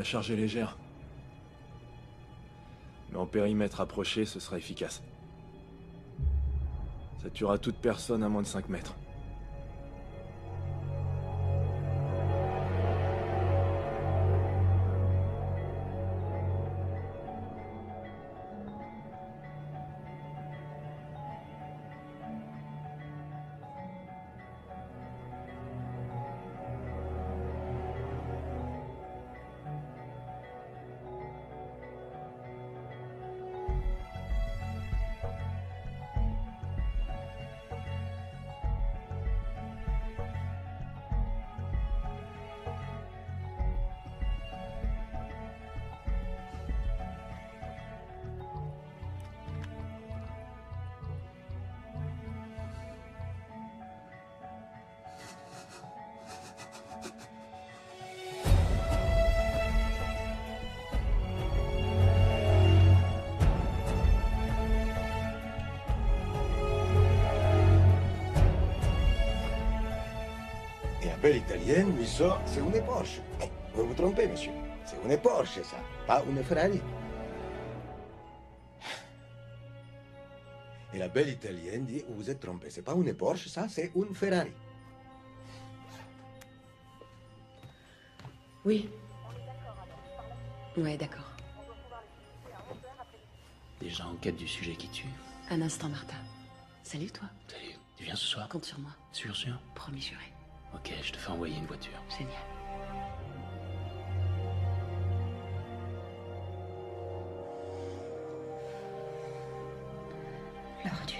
La charge est légère. Mais en périmètre approché, ce sera efficace. Ça tuera toute personne à moins de 5 mètres. Belle italienne lui sort, c'est une Porsche. Vous vous trompez, monsieur. C'est une Porsche, ça, pas une Ferrari. Et la belle italienne dit, vous vous êtes trompé, c'est pas une Porsche, ça, c'est une Ferrari. Oui. Ouais, d'accord. Déjà en quête du sujet qui tue. Un instant, Martha. Salut, toi. Salut, tu viens ce soir? Compte sur moi. Sûr, sûr? Promis juré. Ok, je te fais envoyer une voiture. Génial. L'ordure.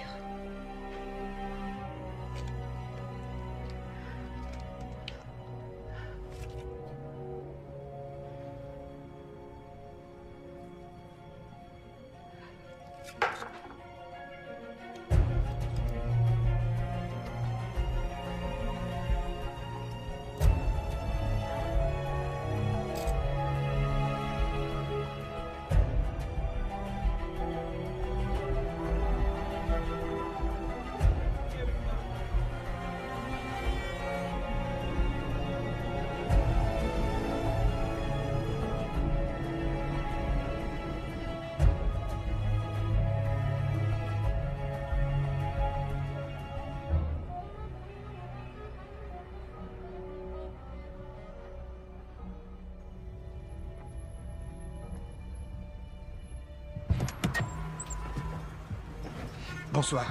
Bonsoir.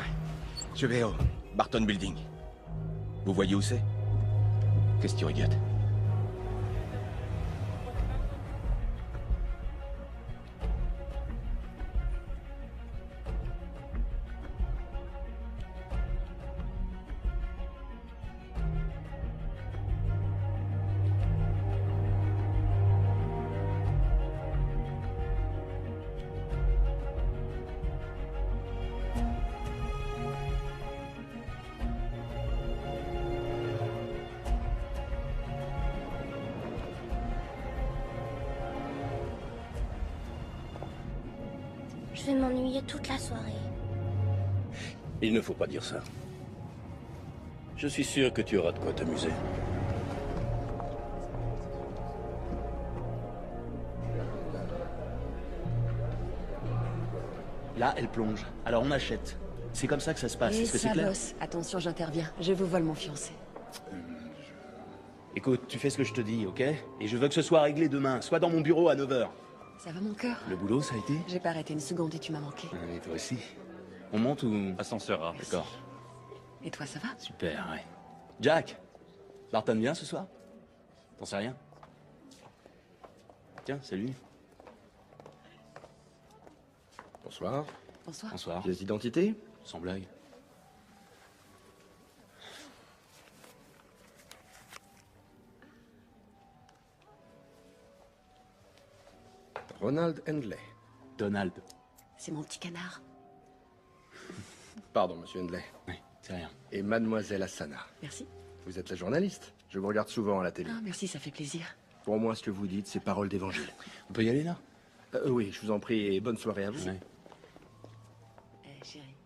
Je vais au Barton Building. Vous voyez où c'est? Qu'est-ce que tu regardes? Je vais m'ennuyer toute la soirée. Il ne faut pas dire ça. Je suis sûr que tu auras de quoi t'amuser. Là, elle plonge. Alors on achète. C'est comme ça que ça se passe. Et Est-ce que c'est ça clair? bosse. Attention, j'interviens. Je vous vole mon fiancé. Écoute, tu fais ce que je te dis, ok? Et je veux que ce soit réglé demain. Soit dans mon bureau à 9h. Ça va, mon cœur? Le boulot, ça a été? J'ai pas arrêté une seconde et tu m'as manqué. Et toi aussi. On monte ou... Ascenseur A. D'accord. Et toi, ça va? Super, ouais. Jack, Barton vient ce soir? T'en sais rien? Tiens, salut. Bonsoir. Bonsoir. Bonsoir. Pièce d'identité? Sans blague. Ronald Hendley. Donald. C'est mon petit canard. Pardon, monsieur Hendley. Oui, c'est rien. Et mademoiselle Asana. Merci. Vous êtes la journaliste. Je vous regarde souvent à la télé. Ah, merci, ça fait plaisir. Pour moi, ce que vous dites, c'est parole d'évangile. On peut y aller là? Oui, je vous en prie, et bonne soirée à vous. Ouais. Eh, chérie,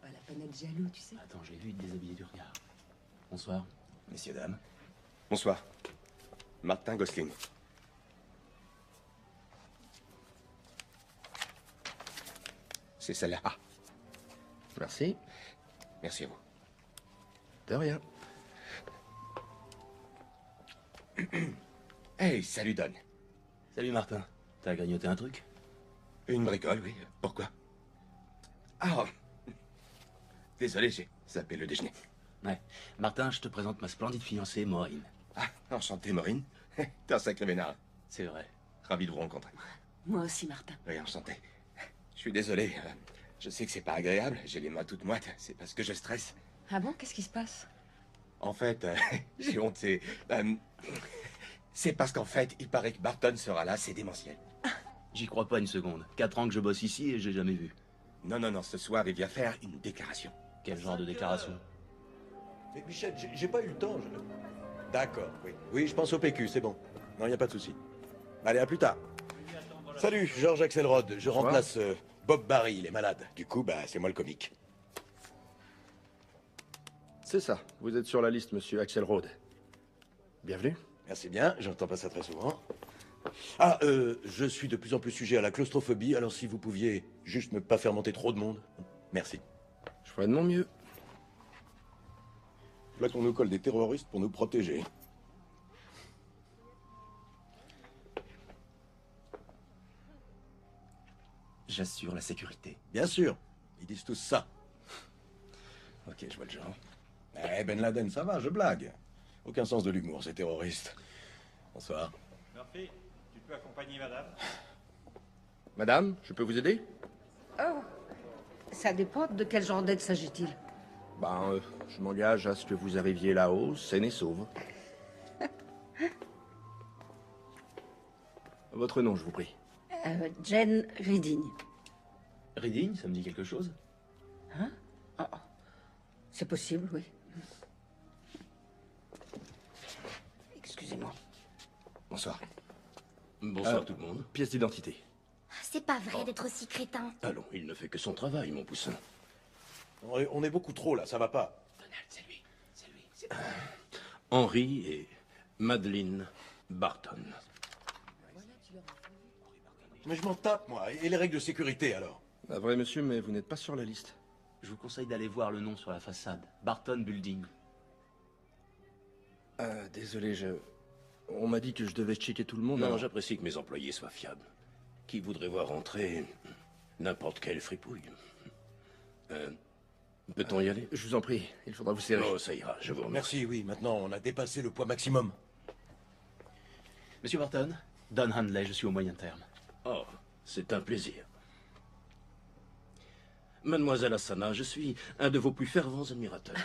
pas la peine d'être jaloux, tu sais. Attends, j'ai vu te déshabiller du regard. Bonsoir. Messieurs, dames. Bonsoir. Martin Gosling. c'est celle-là. Ah. Merci. Merci à vous. De rien. Hey, salut Don. Salut Martin. T'as grignoté un truc? Une bricole, oui. Pourquoi? Ah, désolé, j'ai zappé le déjeuner. Ouais. Martin, je te présente ma splendide fiancée, Maureen. Ah, enchanté, Maureen. T'es un sacré vénard. C'est vrai. Ravi de vous rencontrer. Moi aussi, Martin. Oui, enchanté. Je suis désolé. Je sais que c'est pas agréable. J'ai les mains toutes moites. C'est parce que je stresse. Ah bon, qu'est-ce qui se passe? En fait, j'ai honte. C'est parce qu'en fait, il paraît que Barton sera là. C'est démentiel. J'y crois pas une seconde. 4 ans que je bosse ici et j'ai jamais vu. Non, non, non. Ce soir, il vient faire une déclaration. Quel genre de déclaration? Mais Michel, j'ai pas eu le temps. D'accord, oui. Oui, je pense au PQ, c'est bon. Non, y a pas de souci. Allez, à plus tard. Salut, Georges Axelrod. Je remplace Bob Barry, il est malade. Du coup, bah, c'est moi le comique. C'est ça. Vous êtes sur la liste, monsieur Axelrod. Bienvenue. Merci bien, j'entends pas ça très souvent. Ah, je suis de plus en plus sujet à la claustrophobie, alors si vous pouviez juste ne pas faire monter trop de monde. Merci. Je ferai de mon mieux. Là qu'on nous colle des terroristes pour nous protéger. J'assure la sécurité. Bien sûr, ils disent tous ça. Ok, je vois le genre. Eh, Ben Laden, ça va, je blague. Aucun sens de l'humour, ces terroristes. Bonsoir. Murphy, tu peux accompagner madame? Madame, je peux vous aider? Oh, ça dépend de quel genre d'aide s'agit-il. Ben, je m'engage à ce que vous arriviez là-haut, saine et sauve. Votre nom, je vous prie. Jane Reading. Reading, ça me dit quelque chose? Hein? Oh, c'est possible, oui. Excusez-moi. Bonsoir. Bonsoir tout le monde. Pièce d'identité. C'est pas vrai d'être aussi crétin. Allons, il ne fait que son travail, mon poussin. On est beaucoup trop là, ça va pas. C'est lui. C'est lui. Henry et Madeleine Barton. Mais je m'en tape, moi. Et les règles de sécurité, alors? Ah, vrai, monsieur, mais vous n'êtes pas sur la liste. Je vous conseille d'aller voir le nom sur la façade. Barton Building. Désolé, on m'a dit que je devais checker tout le monde. Non, alors- j'apprécie que mes employés soient fiables. Qui voudrait voir entrer n'importe quelle fripouille? Peut-on y aller? Je vous en prie, il faudra vous serrer. Oh, ça ira, je vous remercie. Merci, oui. Maintenant, on a dépassé le poids maximum. Monsieur Barton, Don Handley, je suis au moyen terme. Oh, c'est un plaisir. Mademoiselle Asana, je suis un de vos plus fervents admirateurs.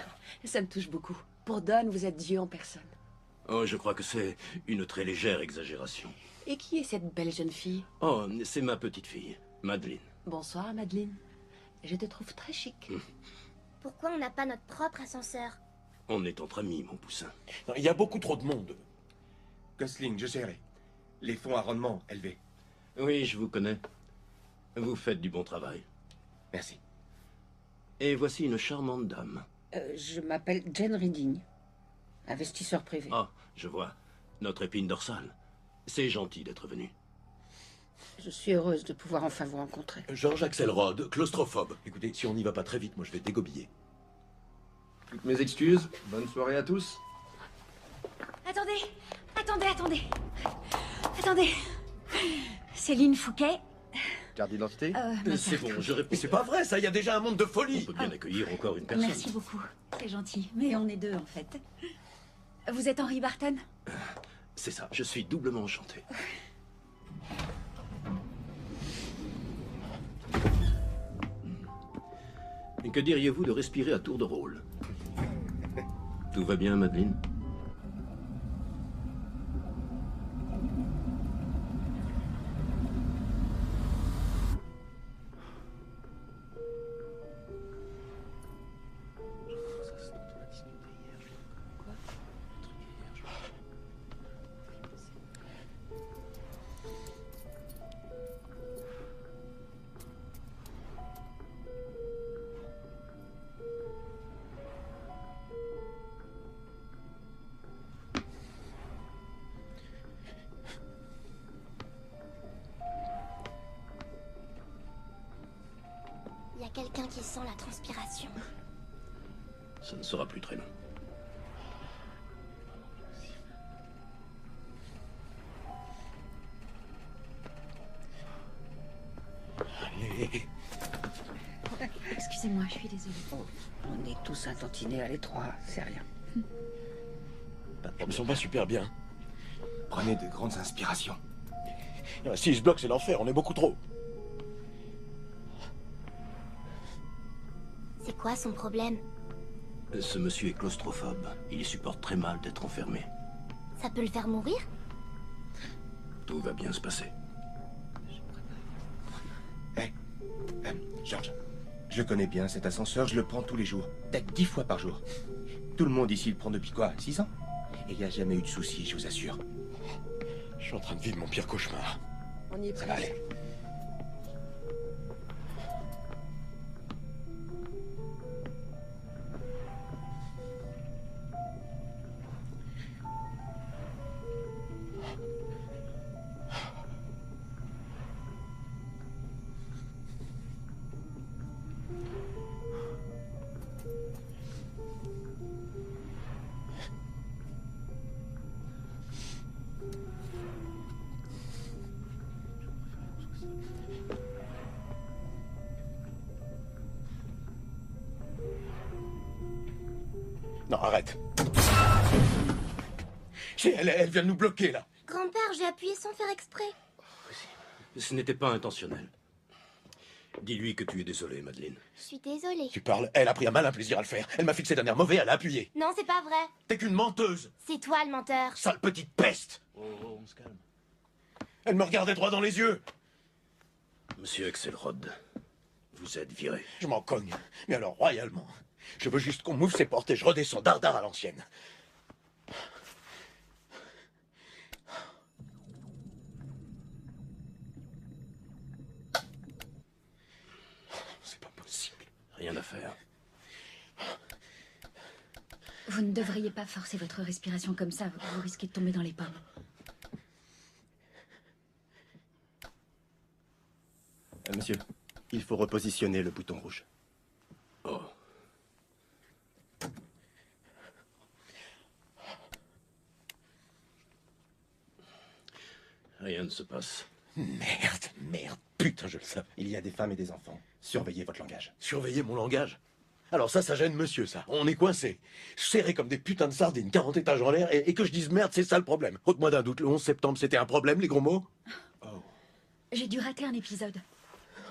Ça me touche beaucoup. Pour Don, vous êtes Dieu en personne. Oh, je crois que c'est une très légère exagération. Et qui est cette belle jeune fille? Oh, c'est ma petite fille, Madeleine. Bonsoir, Madeleine. Je te trouve très chic. Pourquoi on n'a pas notre propre ascenseur? On est entre amis, mon poussin. Non, il y a beaucoup trop de monde. Gosling, je gérerai. Les fonds à rendement élevés. Oui, je vous connais. Vous faites du bon travail. Merci. Et voici une charmante dame. Je m'appelle Jane Reading. Investisseur privé. Ah, je vois. Notre épine dorsale. C'est gentil d'être venu. Je suis heureuse de pouvoir enfin vous rencontrer. Georges Axelrod, claustrophobe. Écoutez, si on n'y va pas très vite, moi je vais dégobiller. Toutes mes excuses, bonne soirée à tous. Attendez, attendez. Céline Fouquet. Carte d'identité? C'est bon, je réponds. Mais c'est pas vrai, ça, il y a déjà un monde de On folie. peut bien accueillir encore une personne. Merci beaucoup, c'est gentil. Mais on est deux en fait. Vous êtes Henry Barton? C'est ça, je suis doublement enchanté. Et que diriez-vous de respirer à tour de rôle? Tout va bien, Madeleine? quelqu'un qui sent la transpiration. Ça ne sera plus très long. Allez. Excusez-moi, je suis désolée. Oh, on est tous intantinés à l'étroit, c'est rien. Ils me sont pas super bien. Prenez de grandes inspirations. Si je bloque, c'est l'enfer, on est beaucoup trop. C'est quoi son problème? Ce monsieur est claustrophobe. Il y supporte très mal d'être enfermé. Ça peut le faire mourir? Tout va bien se passer. George, je le connais bien, cet ascenseur, je le prends tous les jours. Peut-être 10 fois par jour. Tout le monde ici le prend depuis quoi, 6 ans? Et il n'y a jamais eu de soucis, je vous assure. Je suis en train de vivre mon pire cauchemar. On y est Ça va aller. Non, arrête. Elle vient de nous bloquer, là. Grand-père, j'ai appuyé sans faire exprès. Ce n'était pas intentionnel. Dis-lui que tu es désolé, Madeleine. Je suis désolée. Tu parles, elle a pris un malin plaisir à le faire. Elle m'a fixé d'un air mauvais, elle a appuyé. Non, c'est pas vrai. T'es qu'une menteuse. C'est toi le menteur. Sale petite peste. Oh, on se calme. Elle me regardait droit dans les yeux. Monsieur Axelrod, vous êtes viré. Je m'en cogne. Mais alors, royalement. Je veux juste qu'on m'ouvre ses portes et je redescends dardard à l'ancienne. C'est pas possible. Rien à faire. Vous ne devriez pas forcer votre respiration comme ça, vous risquez de tomber dans les pommes. Monsieur, il faut repositionner le bouton rouge. Oh. Rien ne se passe. Merde, putain, je le savais. Il y a des femmes et des enfants. Surveillez votre langage. Surveiller mon langage. Alors ça gêne monsieur, ça. On est coincés. Serrés comme des putains de sardines, 40 étages en l'air, et que je dise merde, c'est ça le problème. Ôte-moi d'un doute, le 11 septembre, c'était un problème, les gros mots? J'ai dû rater un épisode.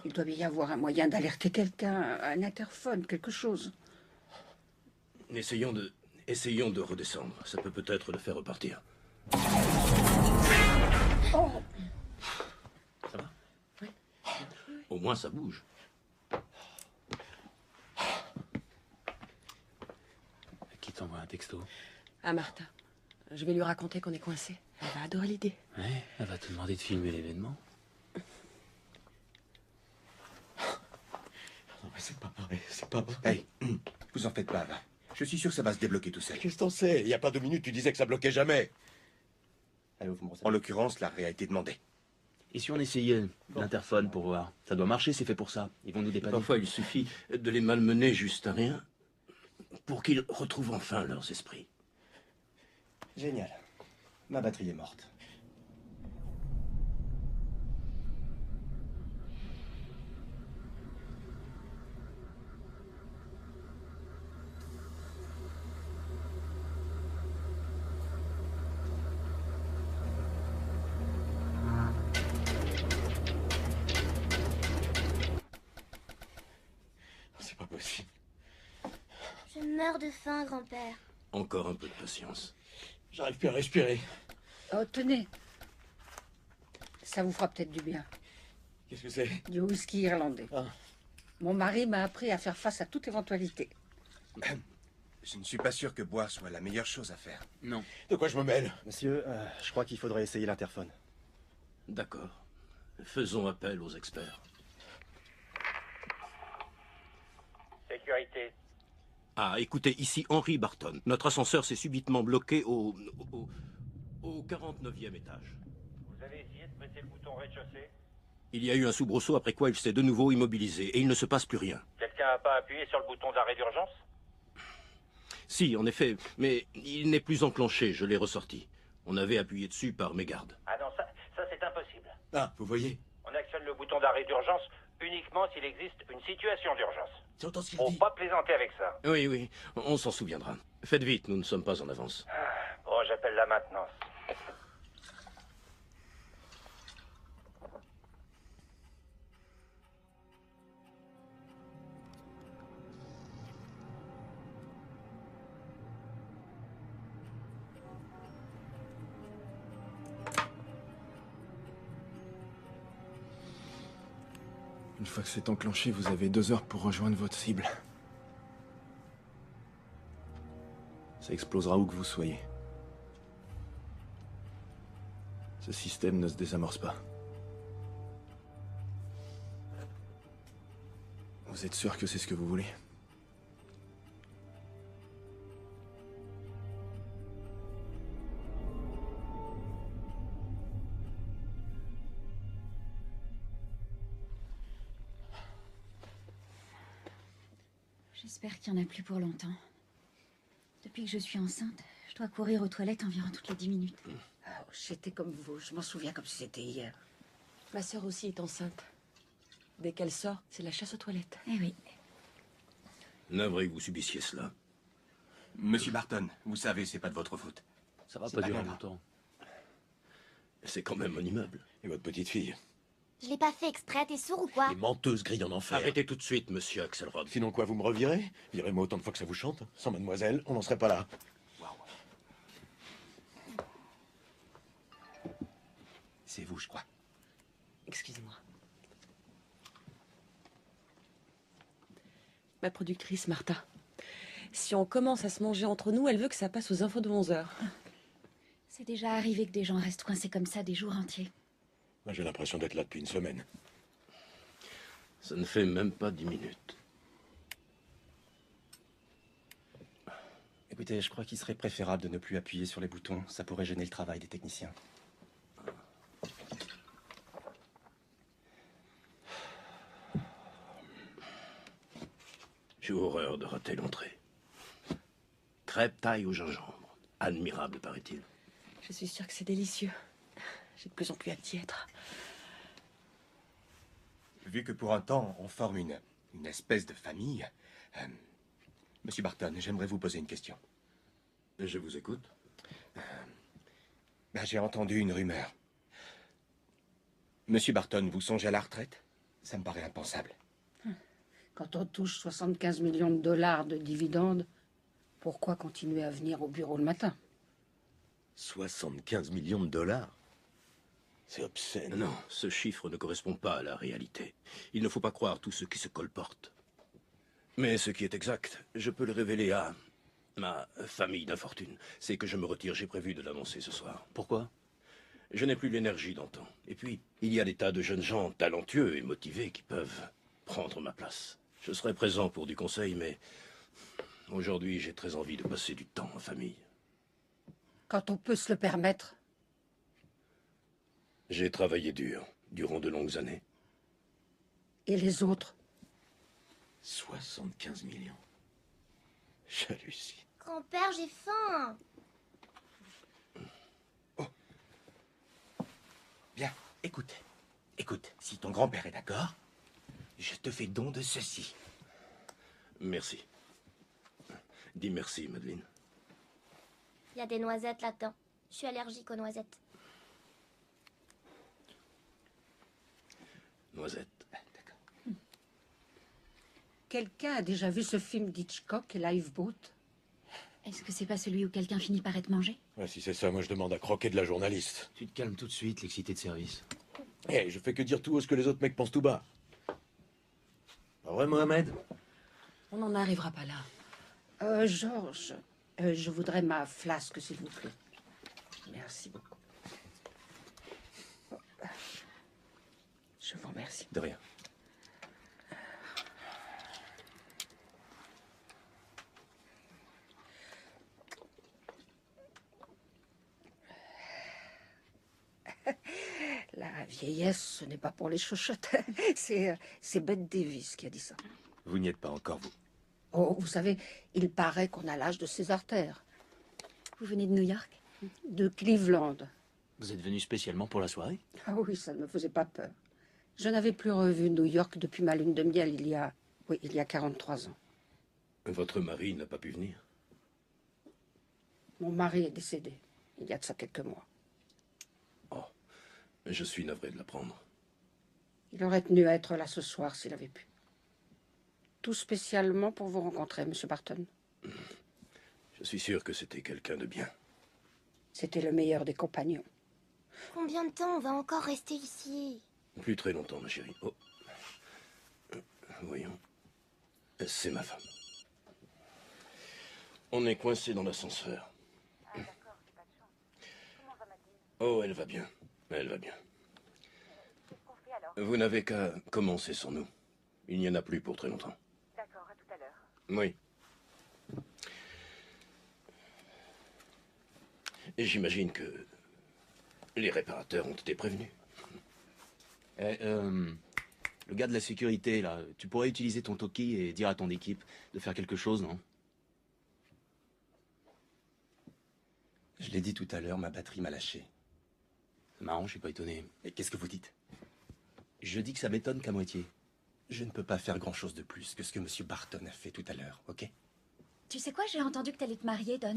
Il doit bien y avoir un moyen d'alerter quelqu'un, un interphone, quelque chose. Essayons de redescendre. Ça peut peut-être le faire repartir. Oh! Ça va? Oui. Au moins, ça bouge. Qui t'envoie un texto? Ah, Martha. Je vais lui raconter qu'on est coincé. Elle va adorer l'idée. Ouais, elle va te demander de filmer l'événement. Non mais c'est pas vrai, c'est pas vrai. Hey, vous en faites pas, va. Je suis sûr que ça va se débloquer tout seul. Qu'est-ce que t'en sais? Il y a pas 2 minutes, tu disais que ça bloquait jamais. Allez, vous me renseignez. En l'occurrence, l'arrêt a été demandé. Et si on essayait l'interphone pour voir? Ça doit marcher, c'est fait pour ça. Ils vont nous dépanner. Parfois, il suffit de les malmener juste à rien pour qu'ils retrouvent enfin leurs esprits. Génial. Ma batterie est morte. C'est pas possible. Je meurs de faim, grand-père. Encore un peu de patience. J'arrive plus à respirer. Oh, tenez. Ça vous fera peut-être du bien. Qu'est-ce que c'est? Du whisky irlandais. Ah. Mon mari m'a appris à faire face à toute éventualité. Je ne suis pas sûr que boire soit la meilleure chose à faire. Non. De quoi je me mêle? Monsieur, je crois qu'il faudrait essayer l'interphone. D'accord. Faisons appel aux experts. Sécurité. Ah, écoutez, ici Henry Barton. Notre ascenseur s'est subitement bloqué au 49e étage. Vous avez essayé de presser le bouton rez-de-chaussée? Il y a eu un soubresaut après quoi il s'est de nouveau immobilisé et il ne se passe plus rien. technicien n'a pas appuyé sur le bouton d'arrêt d'urgence? Si, en effet, mais il n'est plus enclenché, je l'ai ressorti. On avait appuyé dessus par mégarde. Ah non, ça c'est impossible. Ah, vous voyez? On actionne le bouton d'arrêt d'urgence uniquement s'il existe une situation d'urgence. Tu entends ce qu'il Faut dit? pas plaisanter avec ça. Oui, oui, on s'en souviendra. Faites vite, nous ne sommes pas en avance. Bon, j'appelle la maintenance. Une fois que c'est enclenché, vous avez 2 heures pour rejoindre votre cible. Ça explosera où que vous soyez. Ce système ne se désamorce pas. Vous êtes sûr que c'est ce que vous voulez? J'espère qu'il n'y en a plus pour longtemps. Depuis que je suis enceinte, je dois courir aux toilettes environ toutes les 10 minutes. Oh, j'étais comme vous, je m'en souviens comme si c'était hier. Ma sœur aussi est enceinte. Dès qu'elle sort, c'est la chasse aux toilettes. Eh oui. Navré que vous subissiez cela. Monsieur Barton, vous savez, c'est pas de votre faute. Ça va C'est pas pas durer grave. longtemps. C'est quand même mon immeuble. Et votre petite fille? Je l'ai pas fait exprès, t'es sourd ou quoi? Les menteuses grillent en enfer. Arrêtez tout de suite, monsieur Axelrod. Sinon quoi, vous me revirez? Virez-moi autant de fois que ça vous chante. Sans mademoiselle, on n'en serait pas là. C'est vous, je crois. Excusez-moi. Ma productrice, Martha. Si on commence à se manger entre nous, elle veut que ça passe aux infos de 11h. C'est déjà arrivé que des gens restent coincés comme ça des jours entiers. Moi, j'ai l'impression d'être là depuis une semaine. Ça ne fait même pas 10 minutes. Écoutez, je crois qu'il serait préférable de ne plus appuyer sur les boutons. Ça pourrait gêner le travail des techniciens. J'ai horreur de rater l'entrée. Crêpe taille au gingembre. Admirable, paraît-il. Je suis sûre que c'est délicieux. J'ai de plus en plus hâte d'y être. Vu que pour un temps, on forme une espèce de famille, Monsieur Barton, j'aimerais vous poser une question. Je vous écoute. J'ai entendu une rumeur. Monsieur Barton, vous songez à la retraite? Ça me paraît impensable. Quand on touche 75 millions de dollars de dividendes, pourquoi continuer à venir au bureau le matin? 75 millions de dollars? C'est obscène. Non, ce chiffre ne correspond pas à la réalité. Il ne faut pas croire tout ce qui se colporte. Mais ce qui est exact, je peux le révéler à ma famille d'infortune. C'est que je me retire, j'ai prévu de l'annoncer ce soir. Pourquoi? Je n'ai plus l'énergie d'antan. Et puis, il y a des tas de jeunes gens talentueux et motivés qui peuvent prendre ma place. Je serai présent pour du conseil, mais aujourd'hui, j'ai très envie de passer du temps en famille. Quand on peut se le permettre. J'ai travaillé dur, durant de longues années. Et les autres? 75 millions. J'hallucine. Grand-père, j'ai faim. Bien, écoute. Écoute, si ton grand-père est d'accord, je te fais don de ceci. Merci. Dis merci, Madeleine. Il y a des noisettes là-dedans. Je suis allergique aux noisettes. Noisette. D'accord. Quelqu'un a déjà vu ce film d'Hitchcock, Lifeboat? Est-ce que c'est pas celui où quelqu'un finit par être mangé? Ouais, si c'est ça, moi je demande à croquer de la journaliste. Tu te calmes tout de suite, l'excité de service. Je fais que dire tout haut ce que les autres mecs pensent tout bas. Pas vrai, Mohamed? On n'en arrivera pas là. Georges, je voudrais ma flasque, s'il vous plaît. Merci beaucoup. Je vous remercie. De rien. La vieillesse, ce n'est pas pour les chochottes. C'est Bette Davis qui a dit ça. Vous n'y êtes pas encore, vous. Oh, vous savez, il paraît qu'on a l'âge de ses artères. Vous venez de New York? De Cleveland. Vous êtes venu spécialement pour la soirée? Ah oui, ça ne me faisait pas peur. Je n'avais plus revu New York depuis ma lune de miel il y a 43 ans. Votre mari n'a pas pu venir? Mon mari est décédé, il y a de ça quelques mois. Oh, je suis navré de l'apprendre. Il aurait tenu à être là ce soir s'il avait pu. Tout spécialement pour vous rencontrer, Monsieur Barton. Je suis sûr que c'était quelqu'un de bien. C'était le meilleur des compagnons. Combien de temps on va encore rester ici? Plus très longtemps, ma chérie. Oh. Voyons. C'est ma femme. On est coincé dans l'ascenseur. Oh, elle va bien. Elle va bien. Vous n'avez qu'à commencer sans nous. Il n'y en a plus pour très longtemps. D'accord, à tout à l'heure. Oui. Et j'imagine que les réparateurs ont été prévenus. Le gars de la sécurité, là, tu pourrais utiliser ton talkie et dire à ton équipe de faire quelque chose, non? Je l'ai dit tout à l'heure, ma batterie m'a lâché. C'est marrant, je suis pas étonné. Et qu'est-ce que vous dites? Je dis que ça m'étonne qu'à moitié. Je ne peux pas faire grand-chose de plus que ce que M. Barton a fait tout à l'heure, ok? Tu sais quoi, j'ai entendu que t'allais te marier, Don.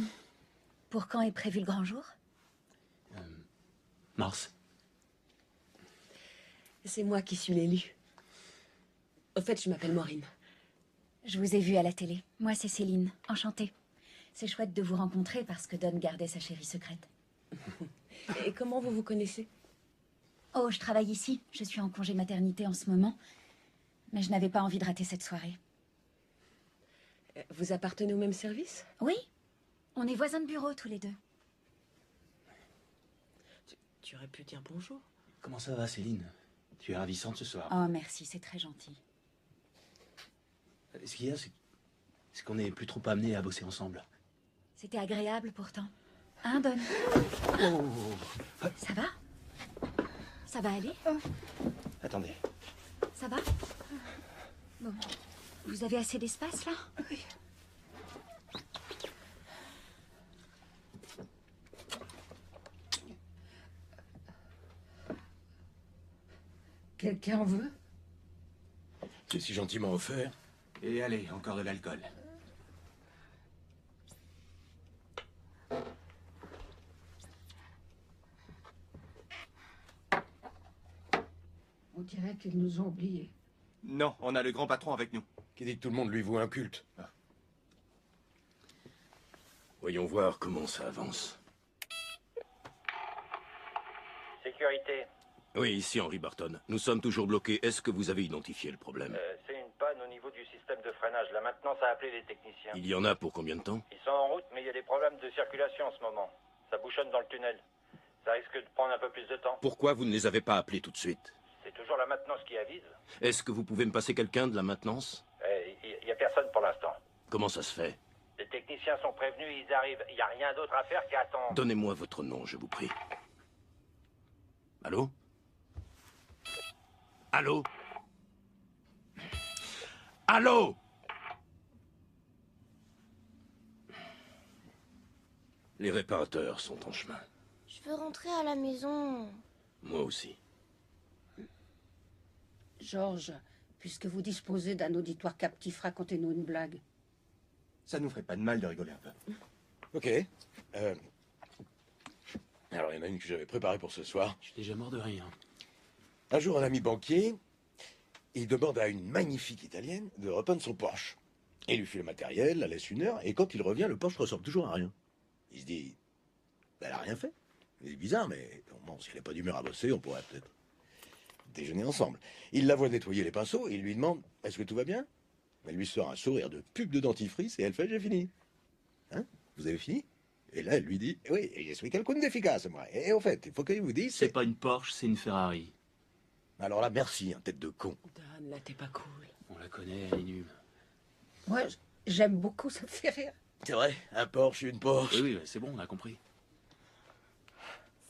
Pour quand est prévu le grand jour? Mars. C'est moi qui suis l'élu. Au fait, je m'appelle Maureen. Je vous ai vu à la télé. Moi, c'est Céline. Enchantée. C'est chouette de vous rencontrer parce que Don gardait sa chérie secrète. Et comment vous vous connaissez? Oh, je travaille ici. Je suis en congé maternité en ce moment. Mais je n'avais pas envie de rater cette soirée. Vous appartenez au même service? Oui. On est voisins de bureau tous les deux. Tu aurais pu dire bonjour. Comment ça va, Céline? Tu es ravissante ce soir. Oh, merci, c'est très gentil. Ce qu'il y a, c'est qu'on n'est plus trop amenés à bosser ensemble. C'était agréable pourtant. Hein, Don? Ça va? Ça va aller? Attendez. Ça va? Bon. Vous avez assez d'espace, là? Oui. Quelqu'un veut? C'est si gentiment offert. Et allez, encore de l'alcool. On dirait qu'ils nous ont oubliés. Non, on a le grand patron avec nous. Qui dit que tout le monde lui voue un culte. Ah. Voyons voir comment ça avance. Sécurité. Oui, ici Henry Barton. Nous sommes toujours bloqués. Est-ce que vous avez identifié le problème? C'est une panne au niveau du système de freinage. Là maintenant, ça a appelé les techniciens. Il y en a pour combien de temps? Ils sont en route, mais il y a des problèmes de circulation en ce moment. Ça bouchonne dans le tunnel. Ça risque de prendre un peu plus de temps. Pourquoi vous ne les avez pas appelés tout de suite? C'est toujours la maintenance qui avise. Est-ce que vous pouvez me passer quelqu'un de la maintenance? Il n'y a personne pour l'instant. Comment ça se fait? Les techniciens sont prévenus, ils arrivent. Il n'y a rien d'autre à faire qu'à attendre. Donnez-moi votre nom, je vous prie. Allô? Allô? Allô? Les réparateurs sont en chemin. Je veux rentrer à la maison. Moi aussi. Georges, puisque vous disposez d'un auditoire captif, racontez-nous une blague. Ça nous ferait pas de mal de rigoler un peu. Ok. Alors, il y en a une que j'avais préparée pour ce soir. Je suis déjà mort de rien. Un jour, un ami banquier, il demande à une magnifique Italienne de repeindre son Porsche. Il lui file le matériel, la laisse 1 heure, et quand il revient, le Porsche ressemble toujours à rien. Il se dit, elle a rien fait. C'est bizarre, mais bon, si elle n'a pas d'humeur à bosser, on pourrait peut-être déjeuner ensemble. Il la voit nettoyer les pinceaux, et il lui demande, est-ce que tout va bien? Elle lui sort un sourire de pub de dentifrice, et elle fait, j'ai fini. Hein? Vous avez fini? Et là, elle lui dit, oui, je suis quelqu'un d'efficace, moi. Et au fait, il faut qu'il vous dise... C'est pas une Porsche, c'est une Ferrari. Alors là, merci, hein, tête de con. Dan, là, t'es pas cool. On la connaît, elle est nulle. Moi, j'aime beaucoup, ça me fait rire. C'est vrai, un Porsche, une Porsche. Oui, c'est bon, on a compris.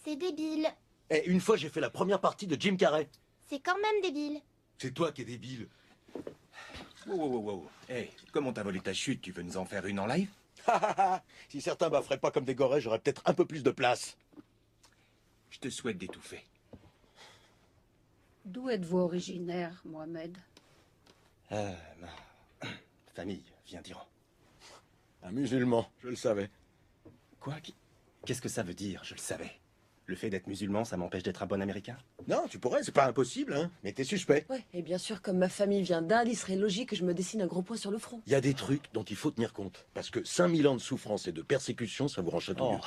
C'est débile. Et une fois, j'ai fait la première partie de Jim Carrey. C'est quand même débile. C'est toi qui es débile. Wow. Hey, comme on t'a volé ta chute, tu veux nous en faire une en live? Si certains bafferaient pas comme des gorées, j'aurais peut-être un peu plus de place. Je te souhaite d'étouffer. D'où êtes-vous originaire, Mohamed? Ma famille vient d'Iran. Un musulman, je le savais. Quoi? Qu'est-ce que ça veut dire? Je le savais. Le fait d'être musulman, ça m'empêche d'être un bon américain? Non, tu pourrais, c'est pas impossible, hein. Mais t'es suspect. Ouais, et bien sûr, comme ma famille vient d'Inde, il serait logique que je me dessine un gros point sur le front. Il y a des trucs dont il faut tenir compte. Parce que 5000 ans de souffrance et de persécution, ça vous rend chatouilleux.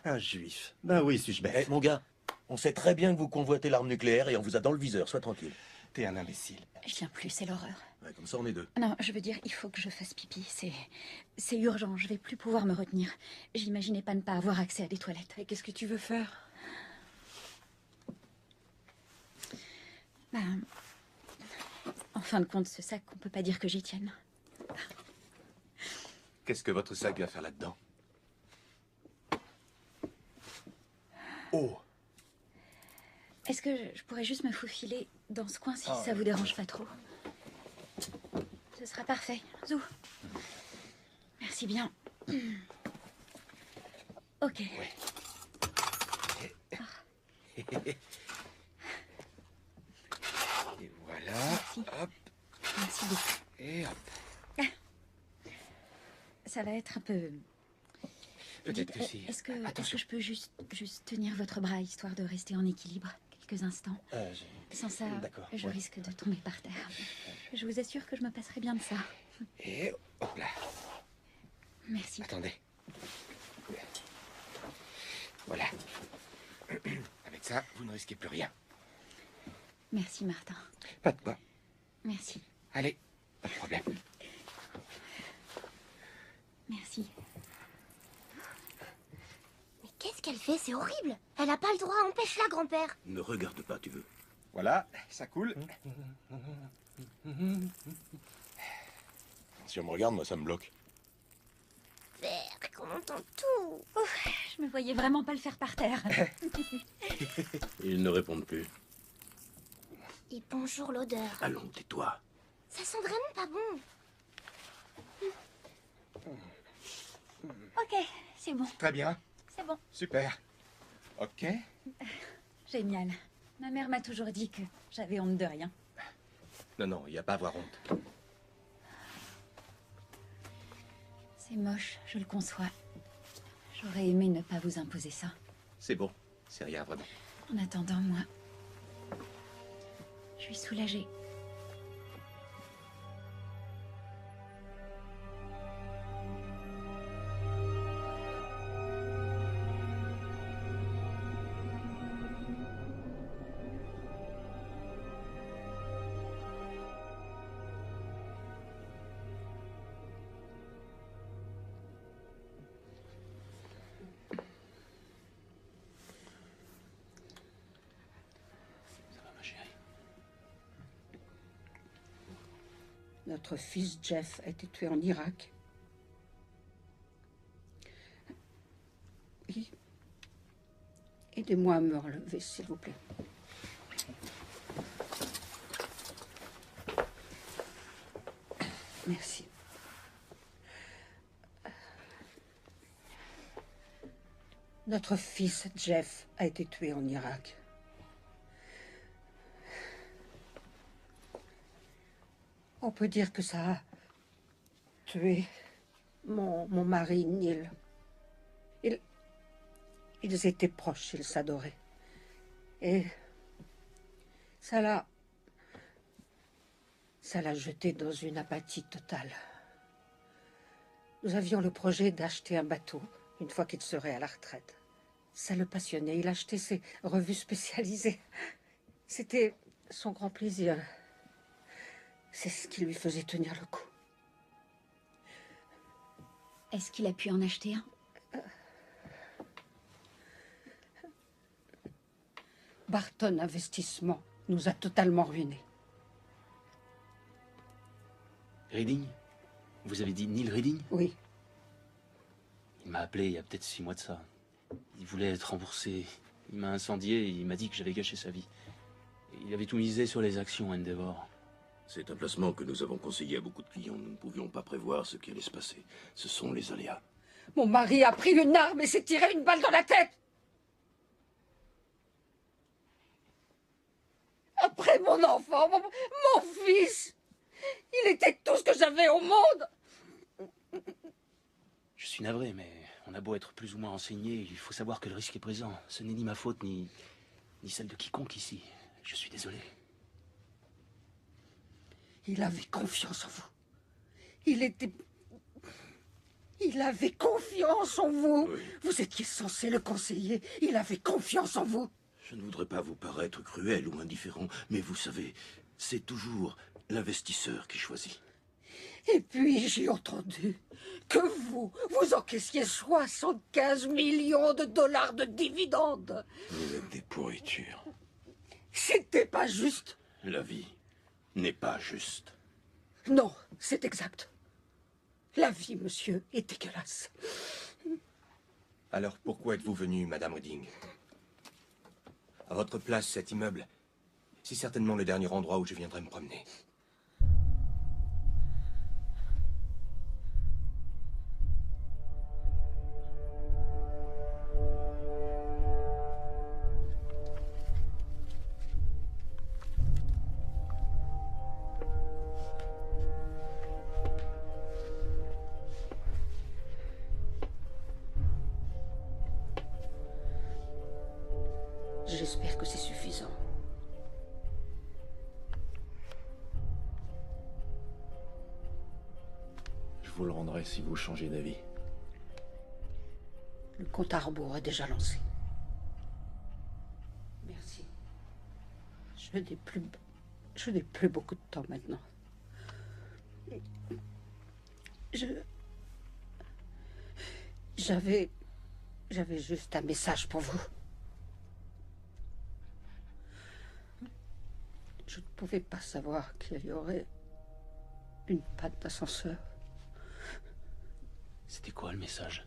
Un juif. Ben oui, suis-je bête. Eh, mon gars, on sait très bien que vous convoitez l'arme nucléaire et on vous a dans le viseur, sois tranquille. T'es un imbécile. Je viens plus, c'est l'horreur. Ouais, comme ça, on est deux. Non, je veux dire, il faut que je fasse pipi. C'est urgent, je vais plus pouvoir me retenir. J'imaginais pas ne pas avoir accès à des toilettes. Et qu'est-ce que tu veux faire? En fin de compte, ce sac, on peut pas dire que j'y tienne. Qu'est-ce que votre sac vient faire là-dedans? Oh! Est-ce que je pourrais juste me faufiler dans ce coin si ça vous dérange pas trop? Ce sera parfait. Zou. Merci bien. Ok. Et voilà. Merci. Hop. Merci beaucoup. Et hop. Ça va être un peu... Peut-être que si. Est-ce que je peux juste tenir votre bras, histoire de rester en équilibre quelques instants? Sans ça, je risque de tomber par terre. Je vous assure que je me passerai bien de ça. Et hop là. Merci. Attendez. Voilà. Avec ça, vous ne risquez plus rien. Merci, Martin. Pas de quoi. Merci. Allez, pas de problème. Merci. Mais qu'est-ce qu'elle fait? C'est horrible. Elle a pas le droit, empêche-la, grand-père. Ne regarde pas, tu veux. Voilà, ça coule. Si on me regarde, moi, ça me bloque. Père, qu'on entend tout. Ouf, je me voyais vraiment pas le faire par terre. Ils ne répondent plus. Et bonjour l'odeur. Allons, tais-toi. Ça sent vraiment pas bon. Ok, c'est bon. Très bien. C'est bon. Super. Ok. Génial. Ma mère m'a toujours dit que j'avais honte de rien. Non, il n'y a pas à avoir honte. C'est moche, je le conçois. J'aurais aimé ne pas vous imposer ça. C'est bon. C'est rien, vraiment. En attendant, moi, je suis soulagée. Notre fils Jeff a été tué en Irak. Aidez-moi à me relever, s'il vous plaît. Merci. Notre fils Jeff a été tué en Irak. On peut dire que ça a tué mon mari Neil. Ils étaient proches, ils s'adoraient. Et ça l'a jeté dans une apathie totale. Nous avions le projet d'acheter un bateau une fois qu'il serait à la retraite. Ça le passionnait, il achetait ses revues spécialisées. C'était son grand plaisir. C'est ce qui lui faisait tenir le coup. Est-ce qu'il a pu en acheter un? Barton Investissement nous a totalement ruinés. Reading? Vous avez dit Neil Reading? Oui. Il m'a appelé il y a peut-être 6 mois de ça. Il voulait être remboursé. Il m'a incendié et il m'a dit que j'avais gâché sa vie. Il avait tout misé sur les actions Endeavor. C'est un placement que nous avons conseillé à beaucoup de clients. Nous ne pouvions pas prévoir ce qui allait se passer. Ce sont les aléas. Mon mari a pris une arme et s'est tiré une balle dans la tête. Après mon enfant, mon fils, il était tout ce que j'avais au monde. Je suis navré, mais on a beau être plus ou moins renseigné, il faut savoir que le risque est présent. Ce n'est ni ma faute, ni celle de quiconque ici. Je suis désolé. Il avait confiance en vous. Il avait confiance en vous. Oui. Vous étiez censé le conseiller. Il avait confiance en vous. Je ne voudrais pas vous paraître cruel ou indifférent, mais vous savez, c'est toujours l'investisseur qui choisit. Et puis j'ai entendu que vous encaissiez 75 millions de dollars de dividendes. Vous êtes des pourritures. C'était pas juste. La vie n'est pas juste. Non, c'est exact. La vie, monsieur, est dégueulasse. Alors pourquoi êtes-vous venue, Madame Redding? À votre place, cet immeuble, c'est certainement le dernier endroit où je viendrai me promener. J'espère que c'est suffisant. Je vous le rendrai si vous changez d'avis. Le compte à rebours est déjà lancé. Merci. Je n'ai plus beaucoup de temps maintenant. J'avais juste un message pour vous. Je ne pouvais pas savoir qu'il y aurait une panne d'ascenseur. C'était quoi le message?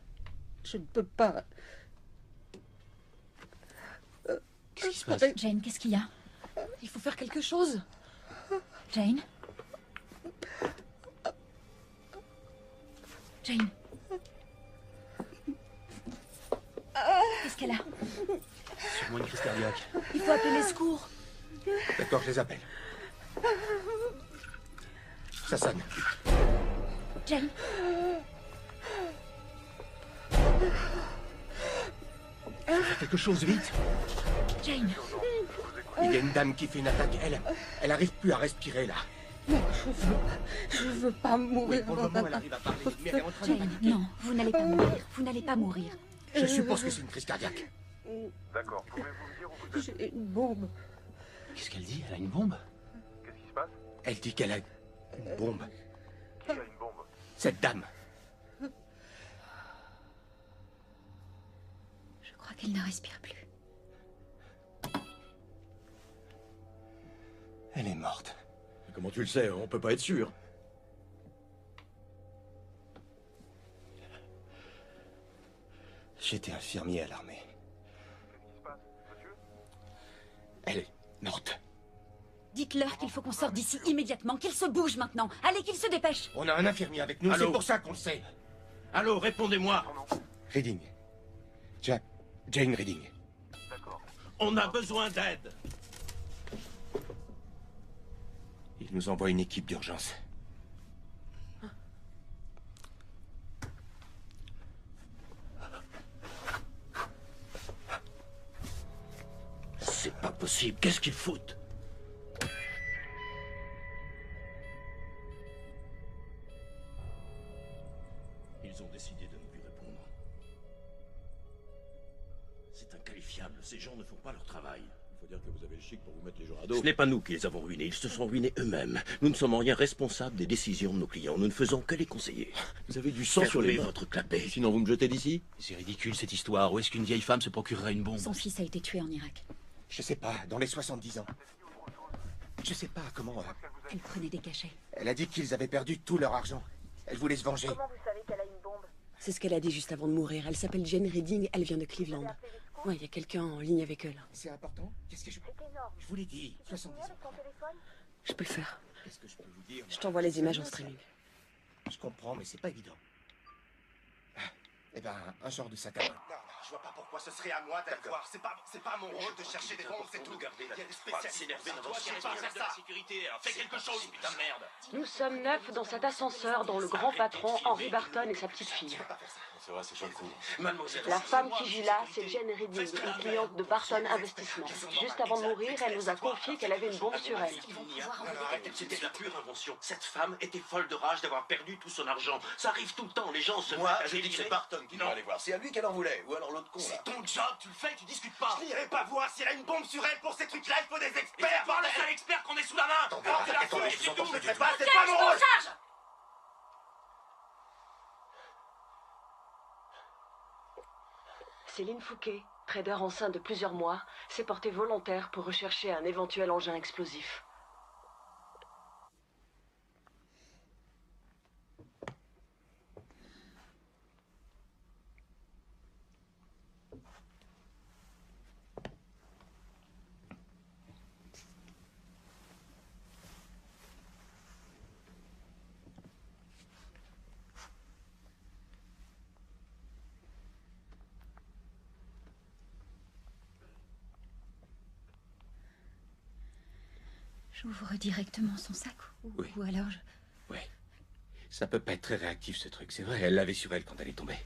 Je ne peux pas... Qu'est-ce qui se passe? Jane, qu'est-ce qu'il y a? Il faut faire quelque chose. Jane? Jane? Qu'est-ce qu'elle a? Sûrement une crise cardiaque. Il faut appeler les secours. D'accord, je les appelle. Ça sonne. Jane? Quelque chose, vite. Jane? Il y a une dame qui fait une attaque. Elle arrive plus à respirer, là. Non, je veux pas mourir. Oui, pour le moment, elle arrive à parler, mais elle est en train de Jane, paniquer. non, vous n'allez pas mourir. Vous n'allez pas mourir. Je suppose que c'est une crise cardiaque. D'accord, pouvez-vous me dire où vous êtes? J'ai une bombe. Qu'est-ce qu'elle dit? Elle a une bombe? Qu'est-ce qui se passe? Elle dit qu'elle a une bombe. Qui a une bombe? Cette dame. Je crois qu'elle ne respire plus. Elle est morte. Comment tu le sais? On peut pas être sûr. J'étais infirmier à l'armée. Qu'est-ce qui se passe, monsieur? Elle est morte. Dites-leur qu'il faut qu'on sorte d'ici immédiatement, qu'il se bouge maintenant. Allez, qu'il se dépêche. On a un infirmier avec nous, Allô? c'est pour ça qu'on le sait. Allô, répondez-moi. Redding. Jane Redding. D'accord. On a besoin d'aide. Il nous envoie une équipe d'urgence. C'est pas possible. Qu'est-ce qu'ils foutent? Ils ont décidé de ne plus répondre. C'est inqualifiable. Ces gens ne font pas leur travail. Il faut dire que vous avez le chic pour vous mettre les gens à dos. Ce n'est pas nous qui les avons ruinés. Ils se sont ruinés eux-mêmes. Nous ne sommes en rien responsables des décisions de nos clients. Nous ne faisons que les conseiller. Vous avez du sang sur les Fermez mains. votre clapet. Sinon vous me jetez d'ici. C'est ridicule cette histoire. Où est-ce qu'une vieille femme se procurerait une bombe? Son fils a été tué en Irak. Je sais pas, dans les 70 ans. Je sais pas comment... Elle prenait des cachets. Elle a dit qu'ils avaient perdu tout leur argent. Elle voulait se venger. Comment vous savez qu'elle a une bombe? C'est ce qu'elle a dit juste avant de mourir. Elle s'appelle Jane Redding, elle vient de Cleveland. Ouais, il y a quelqu'un en ligne avec eux là. C'est important? Qu'est-ce que je... C'est énorme. Je vous l'ai dit, 70 ans. Avec son téléphone? Je peux le faire. Qu'est-ce que je peux vous dire? Je t'envoie les images en streaming. Je comprends, mais c'est pas évident. Eh ben, un genre de sac à main. Non, je vois pas pourquoi ce serait à moi d'aller voir. C'est pas mon rôle de chercher des bombes, c'est tout. Il y a des spécialistes pour ça. Toi qui es pas faire ça. Fais quelque chose, putain de merde. Nous sommes 9 dans cet ascenseur dont le grand patron, Henry Barton, et sa petite fille. C'est vrai, c'est pas cool. Mademoiselle. La femme qui vit là, c'est Jane Redding, une cliente de Barton Investissement. Juste avant de mourir, elle nous a confié qu'elle avait une bombe sur elle. C'était de la pure invention. Cette femme était folle de rage d'avoir perdu tout son argent. Ça arrive tout le temps, les gens se... Moi, je dis que c'est Barton qui doit aller voir. C'est à lui qu'elle en voulait. Ou alors l'autre con, là. C'est ton job, tu le fais, tu discutes pas. Je n'irai pas voir si elle a une bombe sur elle. Pour ces trucs-là, il faut des experts. Voir le seul expert qu'on ait sous la main. Attendez, je vous entends pas du tout. C'est pas mon rôle. Céline Fouquet, trader enceinte de plusieurs mois, s'est portée volontaire pour rechercher un éventuel engin explosif. J'ouvre directement son sac Oui. ou alors je... Oui. Ça peut pas être très réactif, ce truc. C'est vrai, elle l'avait sur elle quand elle est tombée.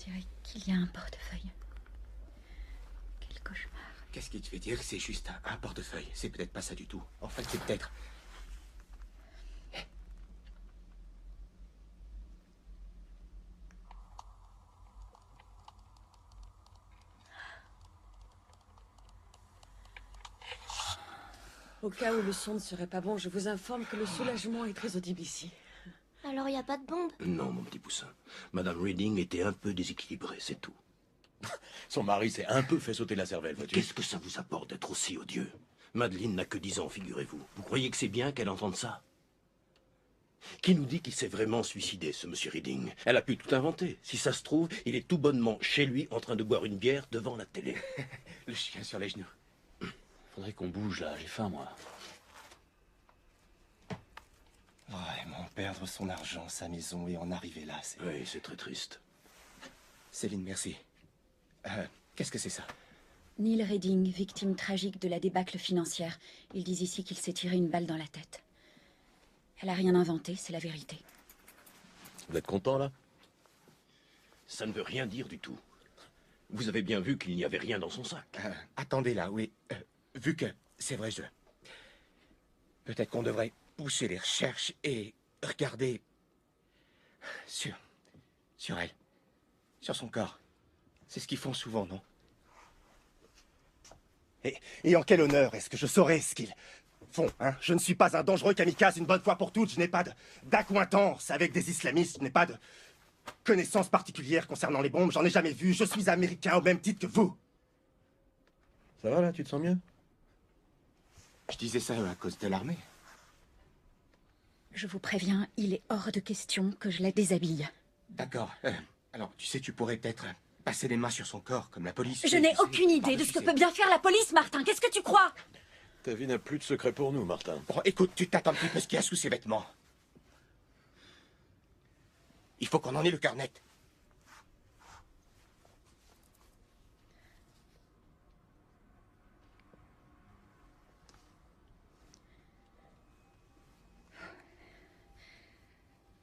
On dirait qu'il y a un portefeuille. Quel cauchemar. Qu'est-ce qui te fait dire que c'est juste un portefeuille? C'est peut-être pas ça du tout. En fait, c'est peut-être... Au cas où le son ne serait pas bon, je vous informe que le soulagement est très audible ici. Alors il n'y a pas de bombe? Non, mon petit poussin. Madame Redding était un peu déséquilibrée, c'est tout. Son mari s'est un peu fait sauter la cervelle, vois-tu. Qu'est-ce que ça vous apporte d'être aussi odieux? Madeleine n'a que 10 ans, figurez-vous. Vous croyez que c'est bien qu'elle entende ça? Qui nous dit qu'il s'est vraiment suicidé, ce monsieur Redding? Elle a pu tout inventer. Si ça se trouve, il est tout bonnement chez lui en train de boire une bière devant la télé. Le chien sur les genoux. Faudrait qu'on bouge là, j'ai faim moi. Vraiment, perdre son argent, sa maison et en arriver là, c'est... Oui, c'est très triste. Céline, merci. Qu'est-ce que c'est ça? Neil Redding, victime tragique de la débâcle financière. Ils disent ici qu'il s'est tiré une balle dans la tête. Elle a rien inventé, c'est la vérité. Vous êtes content, là? Ça ne veut rien dire du tout. Vous avez bien vu qu'il n'y avait rien dans son sac. Attendez là, oui. Vu que c'est vrai, peut-être qu'on devrait pousser les recherches et regarder sur elle, sur son corps. C'est ce qu'ils font souvent, non? Et en quel honneur est-ce que je saurais ce qu'ils font, hein? Je ne suis pas un dangereux kamikaze une bonne fois pour toutes. Je n'ai pas d'accointance avec des islamistes. Je n'ai pas de connaissances particulières concernant les bombes. J'en ai jamais vu. Je suis américain au même titre que vous. Ça va, là? Tu te sens mieux? Je disais ça à cause de l'armée. Je vous préviens, il est hors de question que je la déshabille. D'accord. Alors, tu sais, tu pourrais peut-être passer les mains sur son corps, comme la police. Je n'ai aucune idée de ce que peut bien faire la police, Martin. Qu'est-ce que tu crois? Ta vie n'a plus de secret pour nous, Martin. Bon, écoute, tu tapes un petit peu ce qu'il y a sous ses vêtements. Il faut qu'on en ait le cœur net.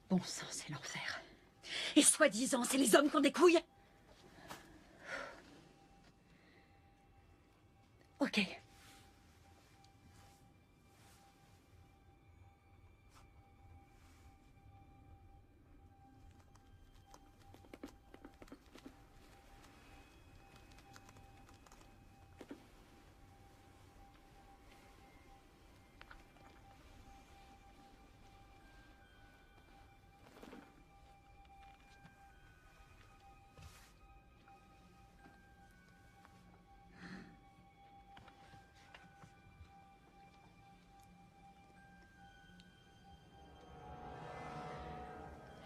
Bon sang, c'est l'enfer. Et soi-disant, c'est les hommes qui ont des couilles. Ok.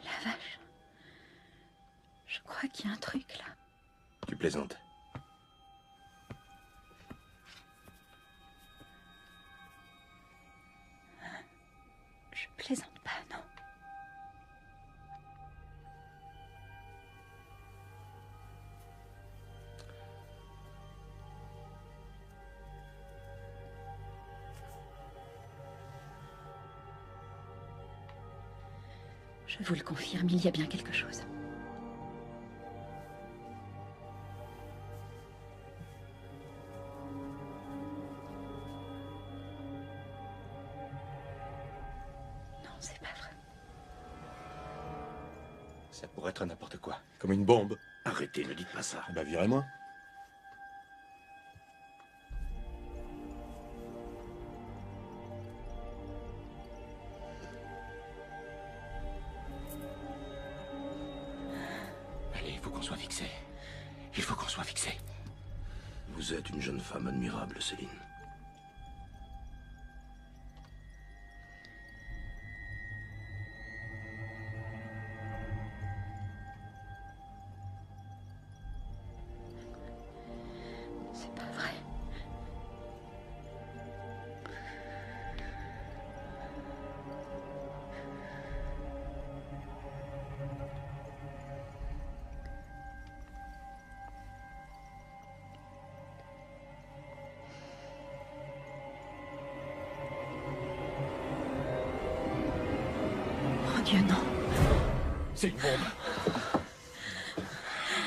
La vache. Je crois qu'il y a un truc là. Tu plaisantes. Je plaisante pas, non. Je vous le confirme, il y a bien quelque chose. Non, c'est pas vrai. Ça pourrait être n'importe quoi. Comme une bombe. Arrêtez, ne dites pas ça. Bah, virez-moi. Allez, il faut qu'on soit fixé. Il faut qu'on soit fixé. Vous êtes une jeune femme admirable, Céline. C'est pas vrai. Oh Dieu, non. C'est une bombe.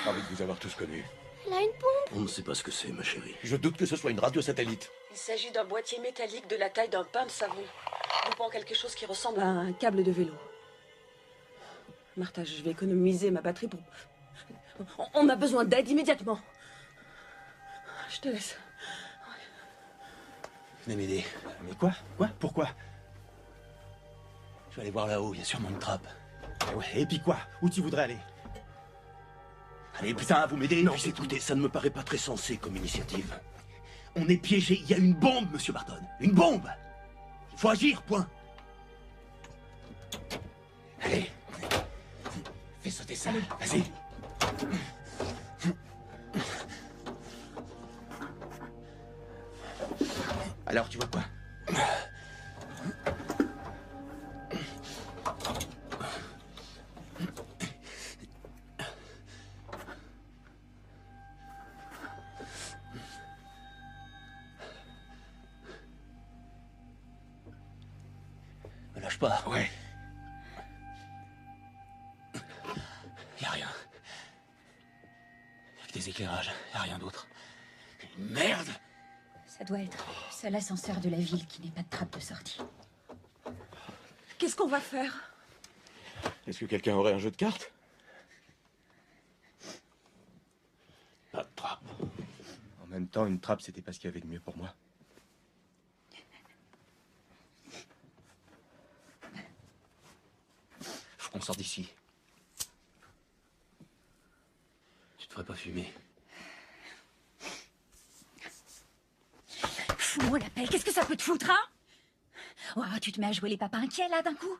Envie de vous avoir tous connus. Elle a une pompe. On ne sait pas ce que c'est, ma chérie. Je doute que ce soit une radio satellite. Il s'agit d'un boîtier métallique de la taille d'un pain de savon, groupant quelque chose qui ressemble à un câble de vélo. Martha, je vais économiser ma batterie pour... On a besoin d'aide immédiatement. Je te laisse. Venez m'aider. Mais quoi? Quoi? Pourquoi? Je vais aller voir là-haut, il y a sûrement une trappe. Eh ouais, et puis quoi? Où tu voudrais aller? Allez, putain, vous m'aidez? Non, écoutez, ça ne me paraît pas très sensé comme initiative. On est piégé, il y a une bombe, monsieur Barton. Une bombe! Il faut agir, point. Allez. Fais sauter ça. Vas-y. Alors, tu vois quoi? Me lâche pas. Ouais. Y a rien. Avec des éclairages, y a rien d'autre. Merde! Ça doit être le seul ascenseur de la ville qui n'ait pas de trappe de sortie. Qu'est-ce qu'on va faire? Est-ce que quelqu'un aurait un jeu de cartes? Pas de trappe. En même temps, une trappe, c'était pas ce qu'il y avait de mieux pour moi. Faut qu'on sorte d'ici. Tu devrais pas fumer. Fous-moi la paix, qu'est-ce que ça peut te foutre, hein? Oh, tu te mets à jouer les papas inquiets, là, d'un coup?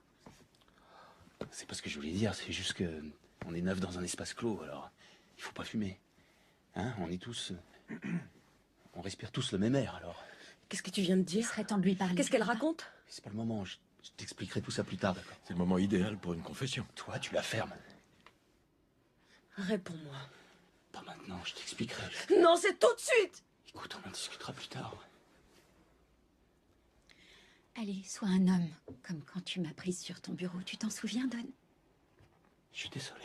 C'est pas ce que je voulais dire, c'est juste que on est neuf dans un espace clos, alors il faut pas fumer. Hein? On est tous... on respire tous le même air, alors. Qu'est-ce que tu viens de Il dire? serait temps de lui parler. Qu'est-ce qu'elle raconte? C'est pas le moment, je t'expliquerai tout ça plus tard, d'accord? C'est le moment idéal pour une confession. Toi, tu la fermes. Réponds-moi. Pas maintenant, je t'expliquerai. Non, c'est tout de suite! Écoute, on en discutera plus tard. Allez, sois un homme, comme quand tu m'as prise sur ton bureau. Tu t'en souviens, Don? Je suis désolé.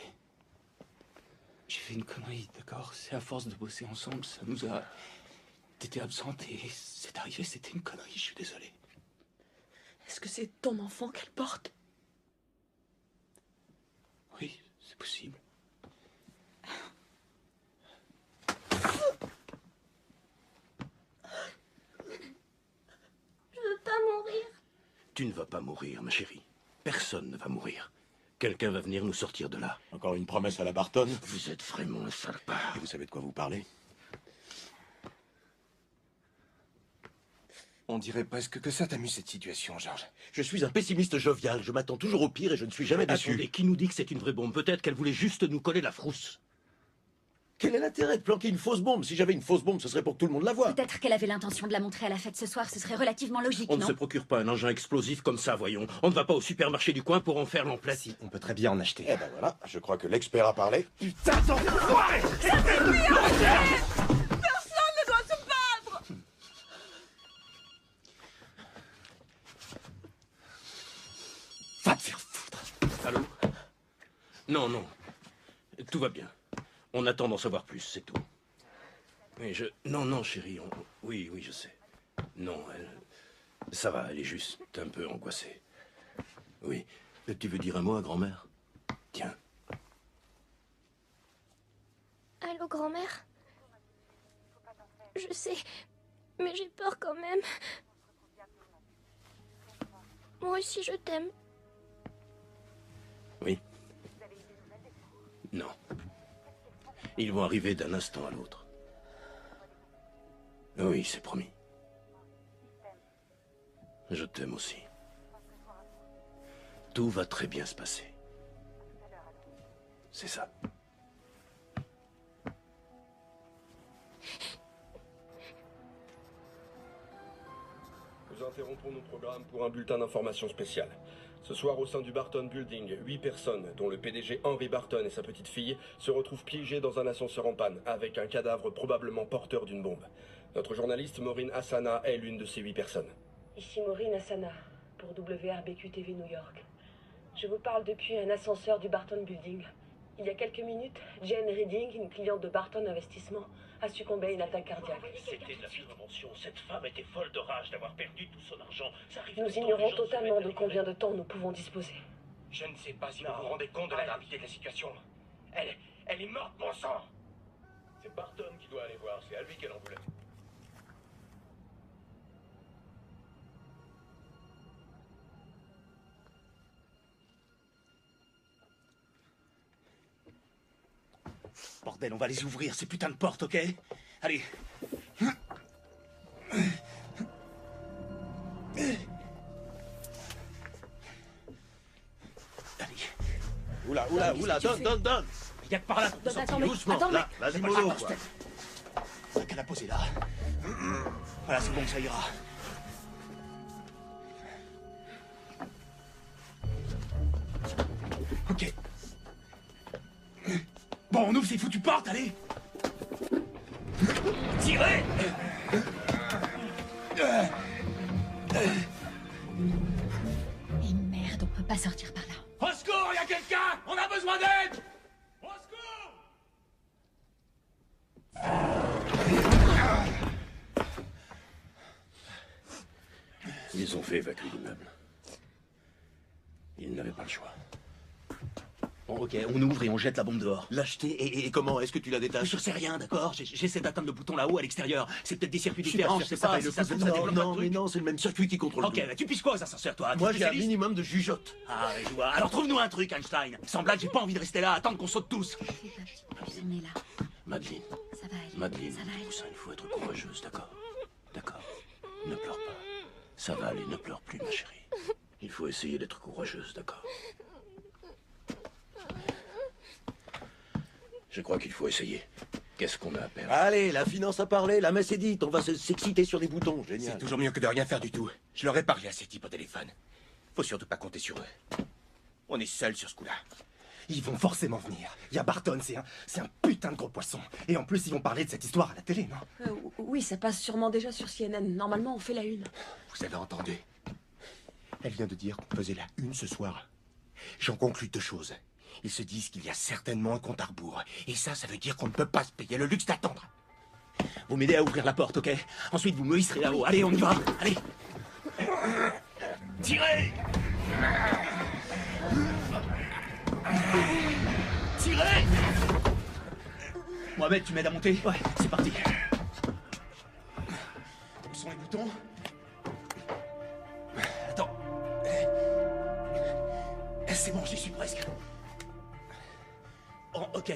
J'ai fait une connerie, d'accord? C'est à force de bosser ensemble, ça nous a... T'étais absente et c'est arrivé, c'était une connerie, je suis désolé. Est-ce que c'est ton enfant qu'elle porte? Oui, c'est possible. Je veux pas mourir. Tu ne vas pas mourir, ma chérie. Personne ne va mourir. Quelqu'un va venir nous sortir de là. Encore une promesse à la Barton? Vous êtes vraiment un salopard. Et vous savez de quoi vous parlez? On dirait presque que ça t'amuse cette situation, George. Je suis un pessimiste jovial. Je m'attends toujours au pire et je ne suis jamais déçu. Attendez, qui nous dit que c'est une vraie bombe? Peut-être qu'elle voulait juste nous coller la frousse. Quel est l'intérêt de planquer une fausse bombe? Si j'avais une fausse bombe, ce serait pour que tout le monde la voie. Peut-être qu'elle avait l'intention de la montrer à la fête ce soir, ce serait relativement logique, On ne non? se procure pas un engin explosif comme ça, voyons. On ne va pas au supermarché du coin pour en faire l'emplette. Si, on peut très bien en acheter. Eh ben voilà, je crois que l'expert a parlé. Putain d'enfoiré! Personne ne doit se battre! Va te faire foutre! Allô? Non, non. Tout va bien. On attend d'en savoir plus, c'est tout. Mais Non, non, chérie, Oui, oui, je sais. Non, ça va, elle est juste un peu angoissée. Oui. Tu veux dire un mot à grand-mère? Tiens. Allô, grand-mère? Je sais, mais j'ai peur quand même. Moi aussi, je t'aime. Oui. Non. Ils vont arriver d'un instant à l'autre. Oui, c'est promis. Je t'aime aussi. Tout va très bien se passer. C'est ça. Nous interrompons nos programmes pour un bulletin d'information spécial. Ce soir, au sein du Barton Building, 8 personnes, dont le PDG Henry Barton et sa petite fille, se retrouvent piégées dans un ascenseur en panne, avec un cadavre probablement porteur d'une bombe. Notre journaliste Maureen Hasana est l'une de ces 8 personnes. Ici Maureen Hasana, pour WRBQ TV New York. Je vous parle depuis un ascenseur du Barton Building. Il y a quelques minutes, Jane Reading, une cliente de Barton Investissement, a succombé à une attaque cardiaque. C'était de la survention. Cette femme était folle de rage d'avoir perdu tout son argent. Nous ignorons totalement de combien de temps nous pouvons disposer. Je ne sais pas si vous vous rendez compte de la gravité de la situation. Elle est morte, bon sang! C'est Barton qui doit aller voir, c'est à lui qu'elle en voulait. Bordel, on va les ouvrir, ces putains de portes, ok? Allez. Oula, donne. Il y a que par là. Attends, mais... Doucement, Attends, là, vas-y, mollo, quoi. T'as qu'à la poser là. Voilà, c'est bon, ça ira. Ok. Bon, on ouvre ces foutues portes, allez. Tirez. Et merde, on peut pas sortir par là. Au secours, il y a quelqu'un. On a besoin d'aide. Au secours. Ils ont fait évacuer l'immeuble. Ils n'avaient pas le choix. Bon, ok, on ouvre et on jette la bombe dehors. L'acheter et comment? Est-ce que tu la détaches? Je sais rien, d'accord? J'essaie d'atteindre le bouton là-haut à l'extérieur. C'est peut-être des circuits différents, je sais pas. Si ça se trouve, ça débloque Non, le mais truc. non, c'est le même circuit qui contrôle Ok, tout. bah, tu pisses quoi aux ascenseurs, toi? Moi, Tu j'ai un spécialiste minimum de jugeote. Ah, ouais, je vois. Alors trouve-nous un truc, Einstein. Sans blague, j'ai pas envie de rester là, attendre qu'on saute tous. Fais ta petite puce, on est là. Madeleine, Ça va aller. Madeleine, Ça va aller. tout ça, il faut être courageuse, d'accord? D'accord. Ne pleure pas. Ça va aller, ne pleure plus, ma chérie. Il faut essayer d'être courageuse, d'accord? Je crois qu'il faut essayer. Qu'est-ce qu'on a à perdre? Allez, la finance a parlé, la messe est dite, on va s'exciter sur les boutons, génial. C'est toujours mieux que de rien faire du tout. Je leur ai parlé à ces types au téléphone. Faut surtout pas compter sur eux. On est seuls sur ce coup-là. Ils vont forcément venir. Il y a Barton, c'est un putain de gros poisson. Et en plus, ils vont parler de cette histoire à la télé, non? Oui, ça passe sûrement déjà sur CNN. Normalement, on fait la une. Vous avez entendu? Elle vient de dire qu'on faisait la une ce soir. J'en conclus 2 choses. Ils se disent qu'il y a certainement un compte à rebours. Et ça veut dire qu'on ne peut pas se payer le luxe d'attendre. Vous m'aidez à ouvrir la porte, ok? Ensuite, vous me hisserez là-haut. Allez, on y va. Allez. Tirez! Tirez! Mohamed, tu m'aides à monter? Ouais, c'est parti. Où sont les boutons? Attends. C'est bon, j'y suis presque. Oh, ok,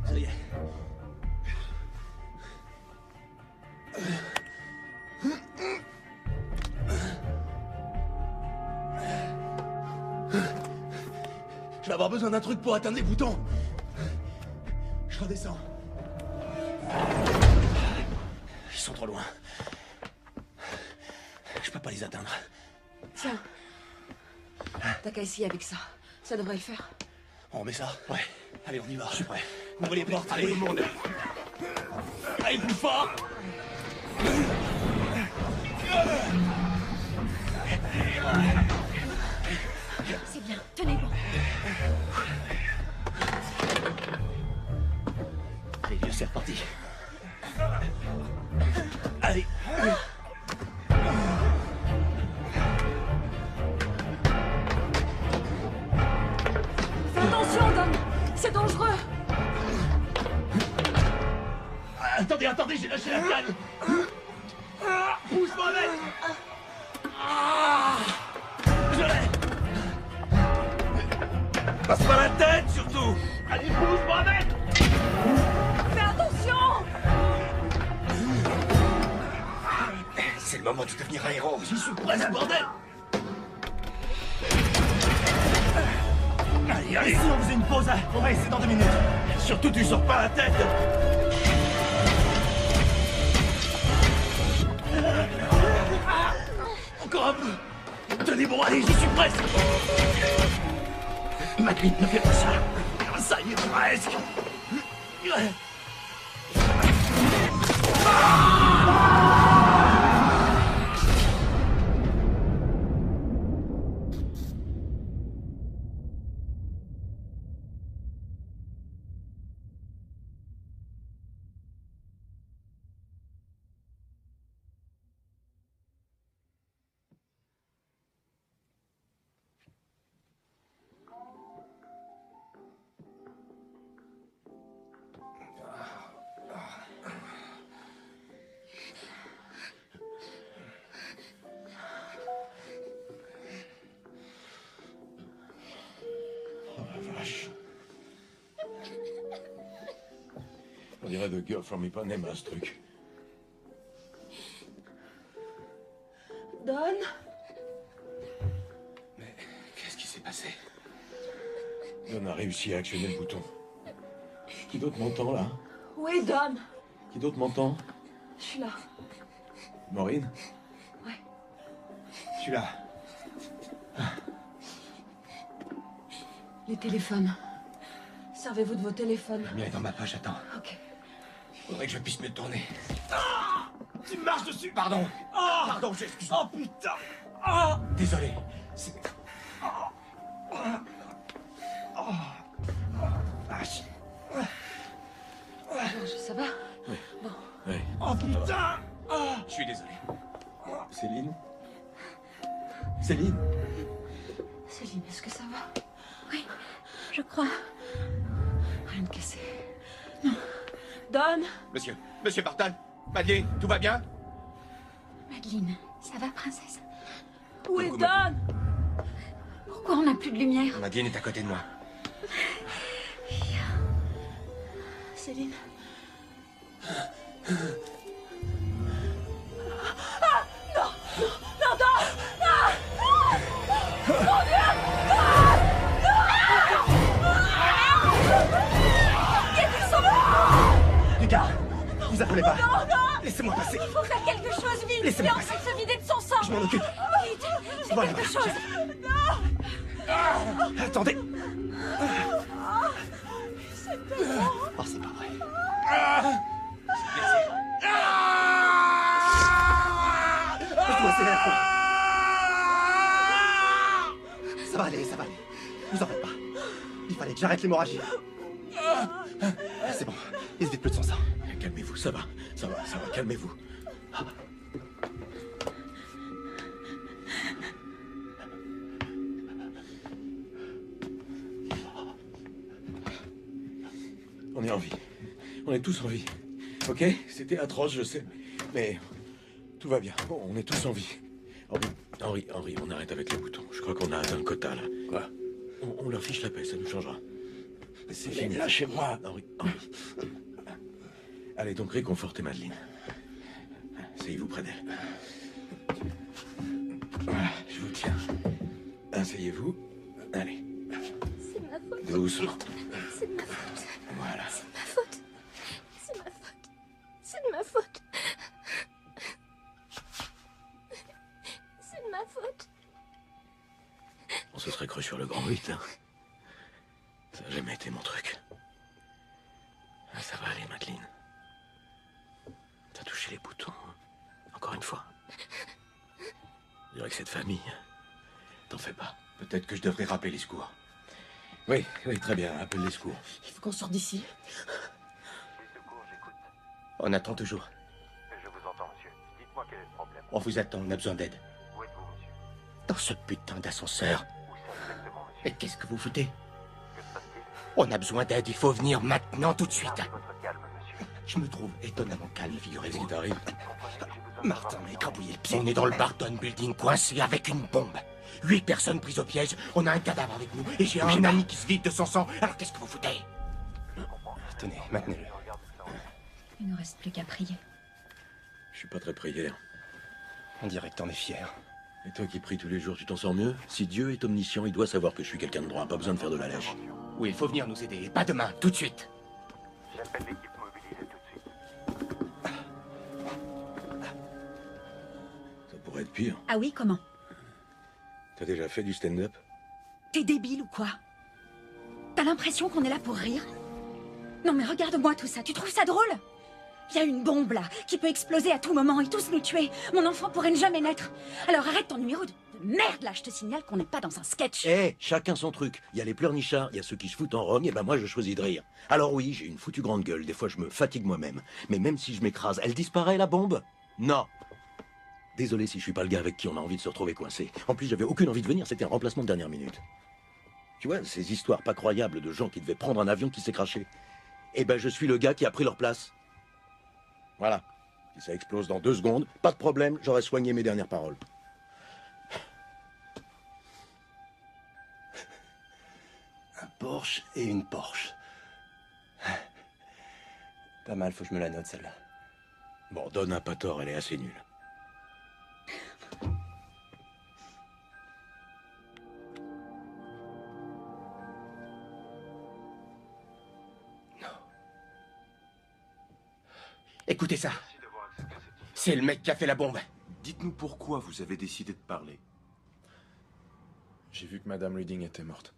ça y est. Je vais avoir besoin d'un truc pour atteindre les boutons. Je redescends. Ils sont trop loin. Je peux pas les atteindre. Tiens. T'as qu'à essayer avec ça. Ça devrait le faire. On remet ça? Ouais. Allez, on y va. Je suis prêt. Ouvrez les portes, allez. Tout le monde. Allez, plus fort. C'est bien, tenez bon. Allez, vieux, c'est reparti. Allez. Fais attention, Dom. C'est dangereux. Attendez, j'ai lâché la canne. Pousse-moi, mec. Je l'ai. Passe-moi la tête, surtout. Allez, pousse-moi, mec. Fais attention. C'est le moment de devenir un héros. J'y suis presque, bordel. Allez, allez. Et si on faisait une pause, on va essayer dans 2 minutes. Surtout, tu sors pas la tête. Encore un peu. Tenez bon, allez, j'y suis presque. Madeline, ne fais pas ça. Ça y est, presque. On dirait The Girl from Ipanema, ce truc. Don. Mais qu'est-ce qui s'est passé? Don a réussi à actionner le bouton. Qui d'autre m'entend, là? Oui, Don. Qui d'autre m'entend? Je suis là. Maureen? Ouais. Je suis là. Les téléphones. Servez-vous de vos téléphones. Le mien est dans ma poche, attends. Ok. Faudrait que je puisse me tourner. Tu me marches dessus. Pardon. Pardon, j'excuse. Oh putain. Désolé. C'est... Vache. Ça va? Oui. Bon. Oui. Oh putain. Je suis désolé. Céline? Céline? Céline, est-ce que ça va? Oui, je crois. Rien de cassé. Non. Don. Monsieur Barton, Madeleine, tout va bien? Madeleine, ça va, princesse? Où est Don? Pourquoi on n'a plus de lumière? Madeleine est à côté de moi. Céline. Non! Non, Don! Non! Mon Dieu! Lucas, vous appelez pas. Non, non! Laissez-moi passer. Il faut faire quelque chose, vite! Laissez-moi Il est en train de se vider de son sang! Je m'en occupe. Vite! C'est Voilà. quelque chose! Attendez. Oh, c'est pas vrai. Je dois serrer la foi. Ça va aller, ça va aller. Vous en faites pas. Il fallait que j'arrête l'hémorragie. C'est bon, il se vide plus de son sang. Calmez-vous, ça va, calmez-vous. On est en vie. On est tous en vie. Ok? C'était atroce, je sais. Mais tout va bien. On est tous en vie. Henri, on arrête avec les boutons. Je crois qu'on a atteint le quota, là. Quoi? On leur fiche la paix, ça nous changera. C'est fini. Lâchez-moi. Henri. Allez, donc réconfortez Madeleine. Asseyez-vous près d'elle. Voilà, je vous tiens. Asseyez-vous. Allez. C'est ma faute. Doucement. C'est de ma faute. Voilà. C'est de ma faute. C'est de ma faute. C'est de ma faute. C'est de ma faute. On se serait cru sur le grand 8, hein. Ça n'a jamais été mon truc. Ah, ça va aller, Madeleine. T'as touché les boutons, hein. Encore une fois. Je dirais que cette famille, t'en fais pas. Peut-être que je devrais rappeler les secours. Oui, très bien, appelle les secours. Il faut qu'on sorte d'ici. On attend toujours. Je vous entends, monsieur. Dites-moi quel est le problème. On vous attend, on a besoin d'aide. Où êtes-vous, monsieur? Dans ce putain d'ascenseur. Où c'est exactement, monsieur? Mais qu'est-ce que vous foutez? Que se passe-t-il? On a besoin d'aide, il faut venir maintenant, tout de suite. Gardez votre calme, monsieur. Je me trouve étonnamment calme, Qu'est-ce figurez-vous. qui t'arrive? Martin m'a écrabouillé le pied. On est dans le Barton Building, coincé avec une bombe. 8 personnes prises au piège, on a un cadavre avec nous, et j'ai un ami qui se vide de son sang. Alors qu'est-ce que vous foutez? Tenez, maintenez-le. Il ne reste plus qu'à prier. Je suis pas très prière. On dirait que t'en es fier. Et toi qui pries tous les jours, tu t'en sors mieux? Si Dieu est omniscient, il doit savoir que je suis quelqu'un de droit. Pas besoin de faire de la lèche. Oui, il faut venir nous aider. Et pas demain, tout de suite. J'appelle l'équipe mobilisée tout de suite. Ça pourrait être pire. Ah oui, comment? T'as déjà fait du stand-up? T'es débile ou quoi? T'as l'impression qu'on est là pour rire? Non mais regarde-moi tout ça, tu trouves ça drôle? Il y a une bombe là, qui peut exploser à tout moment et tous nous tuer. Mon enfant pourrait ne jamais naître. Alors arrête ton numéro de merde là, je te signale qu'on n'est pas dans un sketch. Chacun son truc. Il y a les pleurnichards, il y a ceux qui se foutent en rogne, et ben moi je choisis de rire. Alors oui, j'ai une foutue grande gueule, des fois je me fatigue moi-même. Mais même si je m'écrase, elle disparaît la bombe? Non. Désolé si je suis pas le gars avec qui on a envie de se retrouver coincé. En plus, j'avais aucune envie de venir, c'était un remplacement de dernière minute. Tu vois, ces histoires pas croyables de gens qui devaient prendre un avion qui s'est craché. Eh ben, je suis le gars qui a pris leur place. Voilà. Si ça explose dans 2 secondes, pas de problème, j'aurais soigné mes dernières paroles. Un Porsche et une Porsche. Pas mal, faut que je me la note celle-là. Bon, Donne n'a pas tort, elle est assez nulle. Écoutez ça. C'est le mec qui a fait la bombe. Dites-nous pourquoi vous avez décidé de parler. J'ai vu que Madame Reading était morte.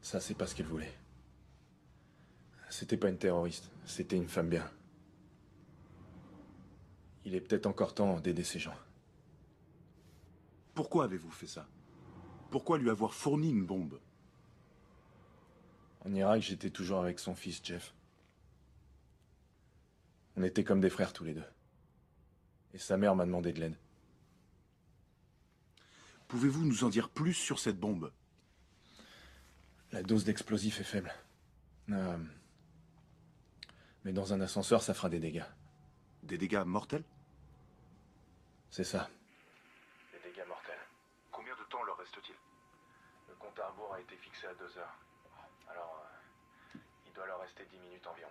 Ça, c'est pas ce qu'elle voulait. C'était pas une terroriste, c'était une femme bien. Il est peut-être encore temps d'aider ces gens. Pourquoi avez-vous fait ça? Pourquoi lui avoir fourni une bombe? En Irak, j'étais toujours avec son fils, Jeff. On était comme des frères tous les deux. Et sa mère m'a demandé de l'aide. Pouvez-vous nous en dire plus sur cette bombe? La dose d'explosif est faible. Mais dans un ascenseur, ça fera des dégâts. Des dégâts mortels? C'est ça. Des dégâts mortels. Combien de temps leur reste-t-il? Le compte à rebours a été fixé à 2 heures. Alors, il doit leur rester 10 minutes environ.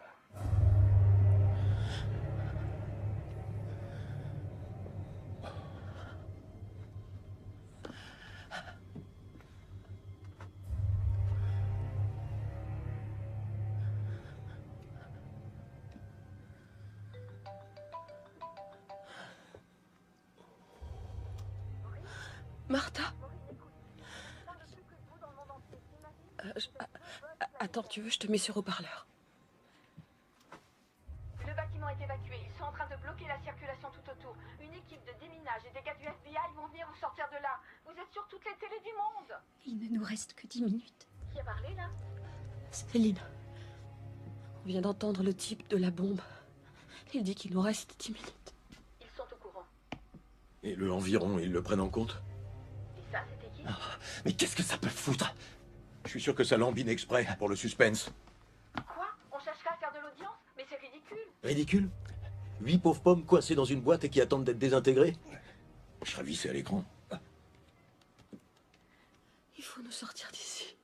Martha? Attends, tu veux, je te mets sur haut-parleur. est évacué. Ils sont en train de bloquer la circulation tout autour. Une équipe de déminage et des gars du FBI vont venir vous sortir de là. Vous êtes sur toutes les télés du monde. Il ne nous reste que 10 minutes. Qui a parlé, là? Céline. On vient d'entendre le type de la bombe. Il dit qu'il nous reste 10 minutes. Ils sont au courant. Et le environ, ils le prennent en compte? Et ça, c'était qui? Mais qu'est-ce que ça peut foutre? Je suis sûr que ça lambine exprès, pour le suspense. Quoi? On chercherait à faire de l'audience? Mais c'est ridicule. Ridicule? 8 pauvres pommes coincées dans une boîte et qui attendent d'être désintégrées? Je serais vissé à l'écran. Il faut nous sortir d'ici.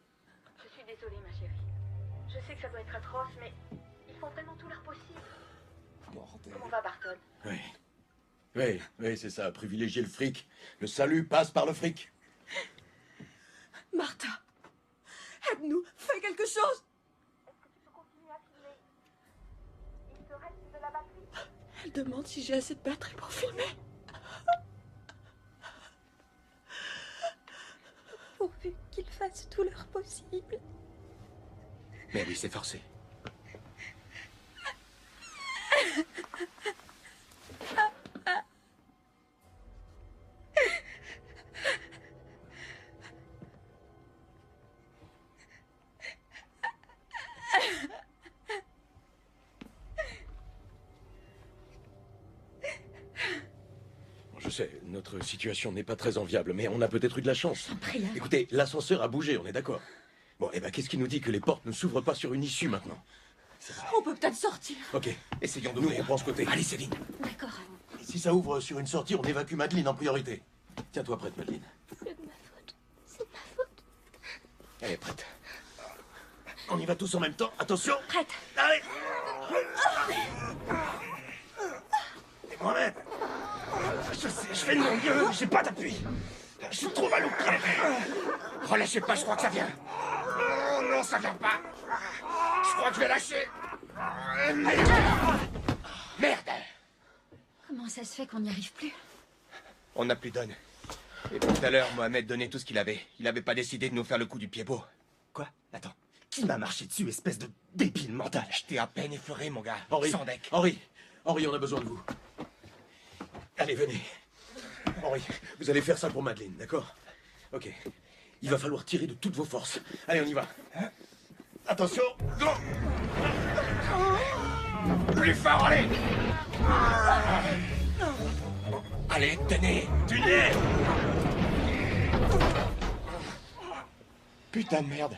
Je suis désolée, ma chérie. Je sais que ça doit être atroce, mais ils font vraiment tout leur possible. Bordel. Comment va Barton? Oui, c'est ça, privilégier le fric. Le salut passe par le fric. Martha, aide-nous, fais quelque chose. Est-ce que tu peux continuer à filmer? Il te reste de la batterie? Elle demande si j'ai assez de batterie pour filmer. Pourvu qu'ils fassent tout leur possible. Mais oui, c'est forcé. Je sais, notre situation n'est pas très enviable, mais on a peut-être eu de la chance. Prie, hein. Écoutez, l'ascenseur a bougé, on est d'accord. Bon, et ben qu'est-ce qui nous dit que les portes ne s'ouvrent pas sur une issue maintenant? On peut peut-être sortir. Ok, essayons d'ouvrir. Nous, on prend ce côté. Allez, Céline. D'accord. Si ça ouvre sur une sortie, on évacue Madeleine en priorité. Tiens-toi prête, Madeleine. C'est de ma faute. C'est de ma faute. Elle est prête. On y va tous en même temps. Attention. Prête. Allez. Et moi-même. Je sais, je fais de mon mieux, j'ai pas d'appui. Je suis trop mal au pied. Relâchez pas, je crois que ça vient. Oh non, ça vient pas. Je crois que je vais lâcher. Merde. Comment ça se fait qu'on n'y arrive plus? On n'a plus d'onne. Et tout à l'heure, Mohamed donnait tout ce qu'il avait. Il avait pas décidé de nous faire le coup du pied beau. Quoi? Attends. Qui m'a marché dessus, espèce de débile mental? Je t'ai à peine effleuré, mon gars. Henri. Sans deck. Henri, on a besoin de vous. Allez, venez. Henri, vous allez faire ça pour Madeleine, d'accord? Ok. Il va falloir tirer de toutes vos forces. Allez, on y va. Attention. Plus fort, allez. Allez, tenez. Tenez. Putain de merde.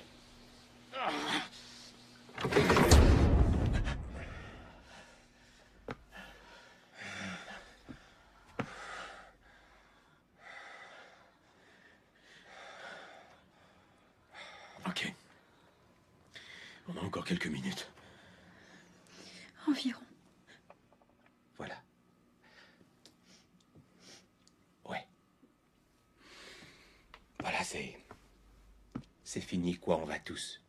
Ok. On a encore quelques minutes. Environ. Voilà. Ouais. Voilà, c'est fini, quoi, on va tous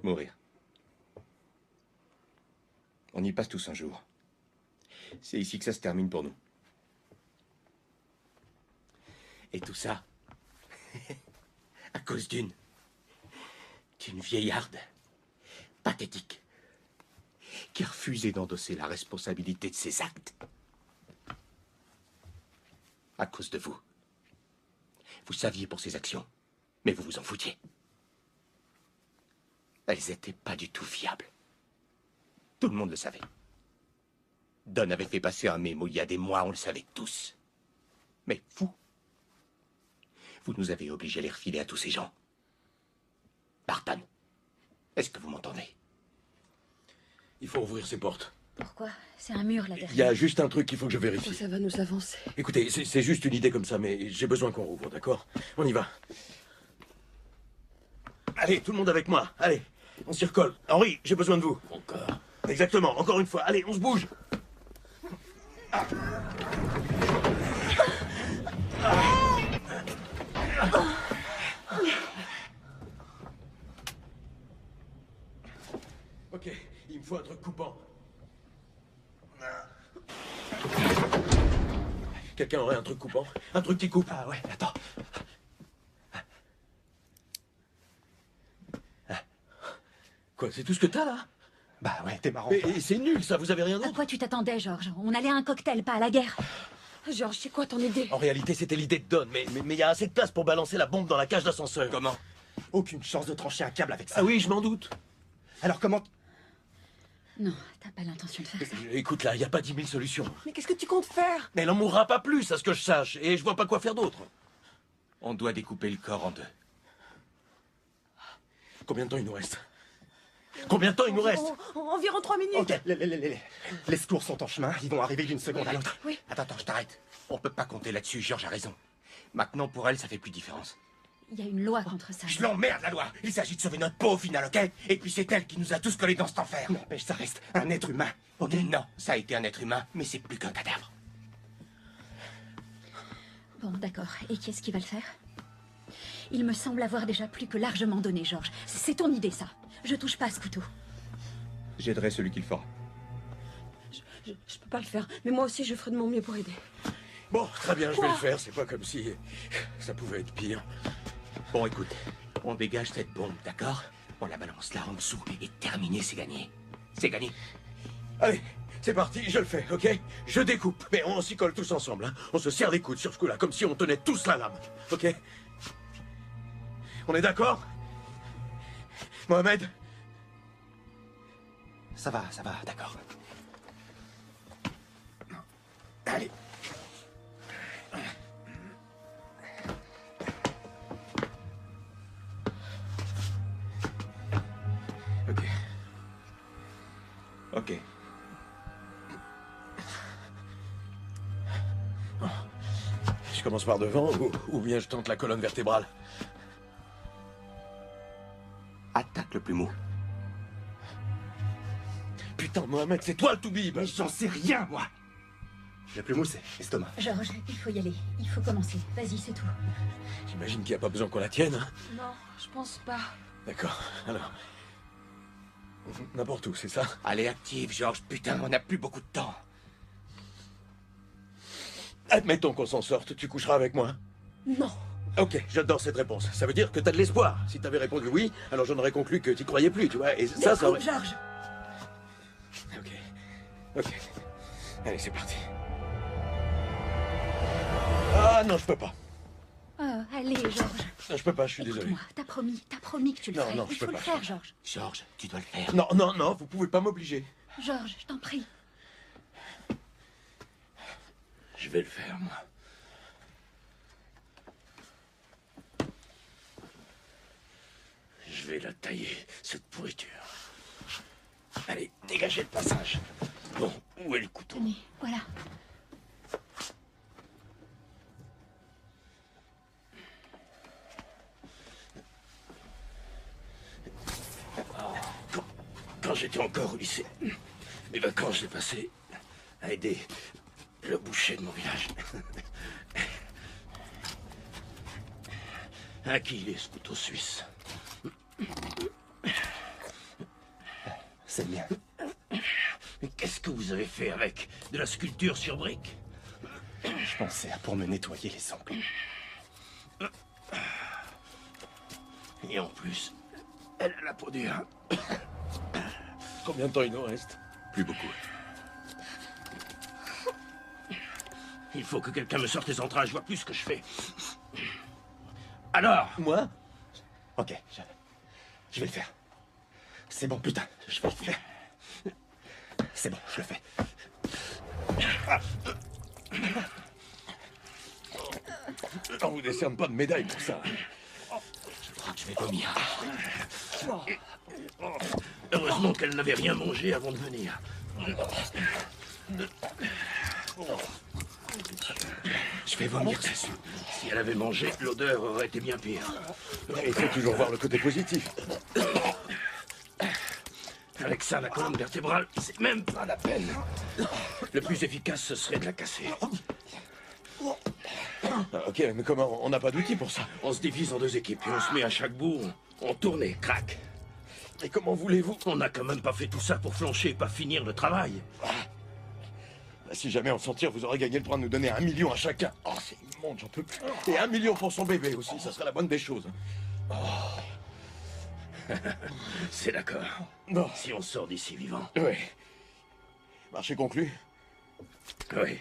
mourir. On y passe tous un jour. C'est ici que ça se termine pour nous. Et tout ça, à cause d'une vieillarde pathétique qui a refusé d'endosser la responsabilité de ses actes. À cause de vous. Vous saviez pour ses actions, mais vous vous en foutiez. Elles étaient pas du tout fiables. Tout le monde le savait. Don avait fait passer un mémo il y a des mois, on le savait tous. Mais vous nous avez obligés à les refiler à tous ces gens. Barton, est-ce que vous m'entendez? Il faut ouvrir ces portes. Pourquoi? C'est un mur là Il derrière. y a juste un truc qu'il faut que je vérifie. Ça va nous avancer. Écoutez, c'est juste une idée comme ça, mais j'ai besoin qu'on rouvre, d'accord? On y va. Allez, tout le monde avec moi. Allez, on s'y recolle. Henri, j'ai besoin de vous. Encore. Exactement, encore une fois. Allez, on se bouge. Ah. Ok, il me faut un truc coupant. Quelqu'un aurait un truc coupant? Un truc qui coupe? Ah ouais, attends. Quoi, c'est tout ce que t'as là? Bah ouais, t'es marrant. Et c'est nul, ça, vous avez rien À d'autre? quoi tu t'attendais, Georges? On allait à un cocktail, pas à la guerre. Georges, c'est quoi ton idée? En réalité, c'était l'idée de Don, mais il y a assez de place pour balancer la bombe dans la cage d'ascenseur. Comment? Aucune chance de trancher un câble avec ça. Ah oui, je m'en doute. Alors comment... Non, t'as pas l'intention de faire ça. Écoute, là, il n'y a pas 10 000 solutions. Mais qu'est-ce que tu comptes faire? Mais elle en mourra pas plus, à ce que je sache, et je vois pas quoi faire d'autre. On doit découper le corps en deux. Combien de temps il nous reste? Combien de temps il nous reste? Environ 3 minutes. Ok, les secours sont en chemin, ils vont arriver d'une seconde à l'autre. Oui. Attends, je t'arrête. On peut pas compter là-dessus, Georges a raison. Maintenant, pour elle, ça fait plus de différence. Il y a une loi contre ça. Je l'emmerde, la loi. Il s'agit de sauver notre peau au final, ok? Et puis c'est elle qui nous a tous collés dans cet enfer. N'empêche, ça reste un être humain, ok? Non, ça a été un être humain, mais c'est plus qu'un cadavre. Bon, d'accord. Et qui est-ce qui va le faire? Il me semble avoir déjà plus que largement donné, Georges. C'est ton idée, ça. Je touche pas à ce couteau. J'aiderai celui qui le fera. Je peux pas le faire, mais moi aussi je ferai de mon mieux pour aider. Bon, très bien, je vais le faire, c'est pas comme si ça pouvait être pire. Bon, écoute, on dégage cette bombe, d'accord? On la balance là en dessous, et terminé, c'est gagné. C'est gagné. Allez, c'est parti, je le fais, ok? Je découpe, mais on s'y colle tous ensemble, hein? On se serre les coudes sur ce coup-là, comme si on tenait tous la lame, ok? On est d'accord? Mohamed? Ça va, d'accord. Allez. Ok. Je commence par devant, ou bien je tente la colonne vertébrale? Attaque le plus mou. Putain, Mohamed, c'est toi le toubib! Mais j'en sais rien, moi! Le plus mou, c'est l'estomac. Georges, il faut y aller. Il faut commencer. Vas-y, c'est tout. J'imagine qu'il n'y a pas besoin qu'on la tienne, hein? Non, je pense pas. D'accord, alors... N'importe où, c'est ça? Allez, active, Georges. Putain, on n'a plus beaucoup de temps. Admettons qu'on s'en sorte, tu coucheras avec moi? Non. Ok, j'adore cette réponse. Ça veut dire que t'as de l'espoir. Si t'avais répondu oui, alors j'en aurais conclu que t'y croyais plus, tu vois, et ça aurait... Georges. Ok. Allez, c'est parti. Ah non, je peux pas. Oh, allez, Georges. Non, je peux pas, je suis désolé. Écoute-moi, t'as promis que tu le Non, ferais. non, je Il peux faut le pas. faire, Georges. Georges, tu dois le faire. Non, vous pouvez pas m'obliger. Georges, je t'en prie. Je vais le faire, moi. Je vais la tailler, cette pourriture. Allez, dégagez le passage. Bon, où est le couteau? Tenez, voilà. Quand j'étais encore au lycée, mes vacances, j'ai passé à aider le boucher de mon village. À qui il est, ce couteau suisse? C'est bien. Mais qu'est-ce que vous avez fait avec? De la sculpture sur briques? Je pensais à pour me nettoyer les ongles. Et en plus, elle a la peau dure. Combien de temps il nous reste? Plus beaucoup. Il faut que quelqu'un me sorte les entrailles, je vois plus ce que je fais. Alors? Moi? Ok, je vais le faire. C'est bon, putain, je vais le faire. C'est bon, je le fais. On vous décerne pas de médaille pour ça. Je crois que je vais vomir. Heureusement qu'elle n'avait rien mangé avant de venir. Je vais vomir, c'est sûr. Si elle avait mangé, l'odeur aurait été bien pire. Il faut toujours voir le côté positif. Avec ça, la colonne vertébrale, c'est même pas la peine. Le plus efficace, ce serait de la casser. Ok, mais comment? On n'a pas d'outils pour ça. On se divise en deux équipes et on se met à chaque bout. On tourne et crac. Et comment voulez-vous? On n'a quand même pas fait tout ça pour flancher et pas finir le travail. Si jamais on s'en tire, vous aurez gagné le droit de nous donner 1 million à chacun. Oh, c'est immonde, j'en peux plus. Et 1 million pour son bébé aussi, ça serait la bonne des choses. Oh. C'est d'accord. Bon. Si on sort d'ici vivant. Oui. Marché conclu? Oui.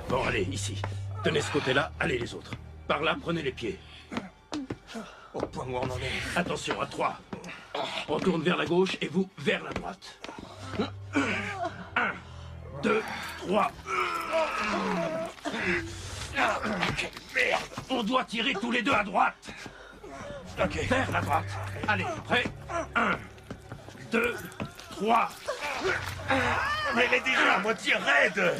Bon, allez, ici. Tenez ce côté-là, allez les autres. Par là, prenez les pieds. Au point où on en est. Attention, à 3. On tourne vers la gauche et vous vers la droite. 1, 2, 3. Ok, merde. On doit tirer tous les deux à droite. Ok. Vers la droite. Allez, prêt? 1, 2, 3. Mais elle est déjà à moitié raide.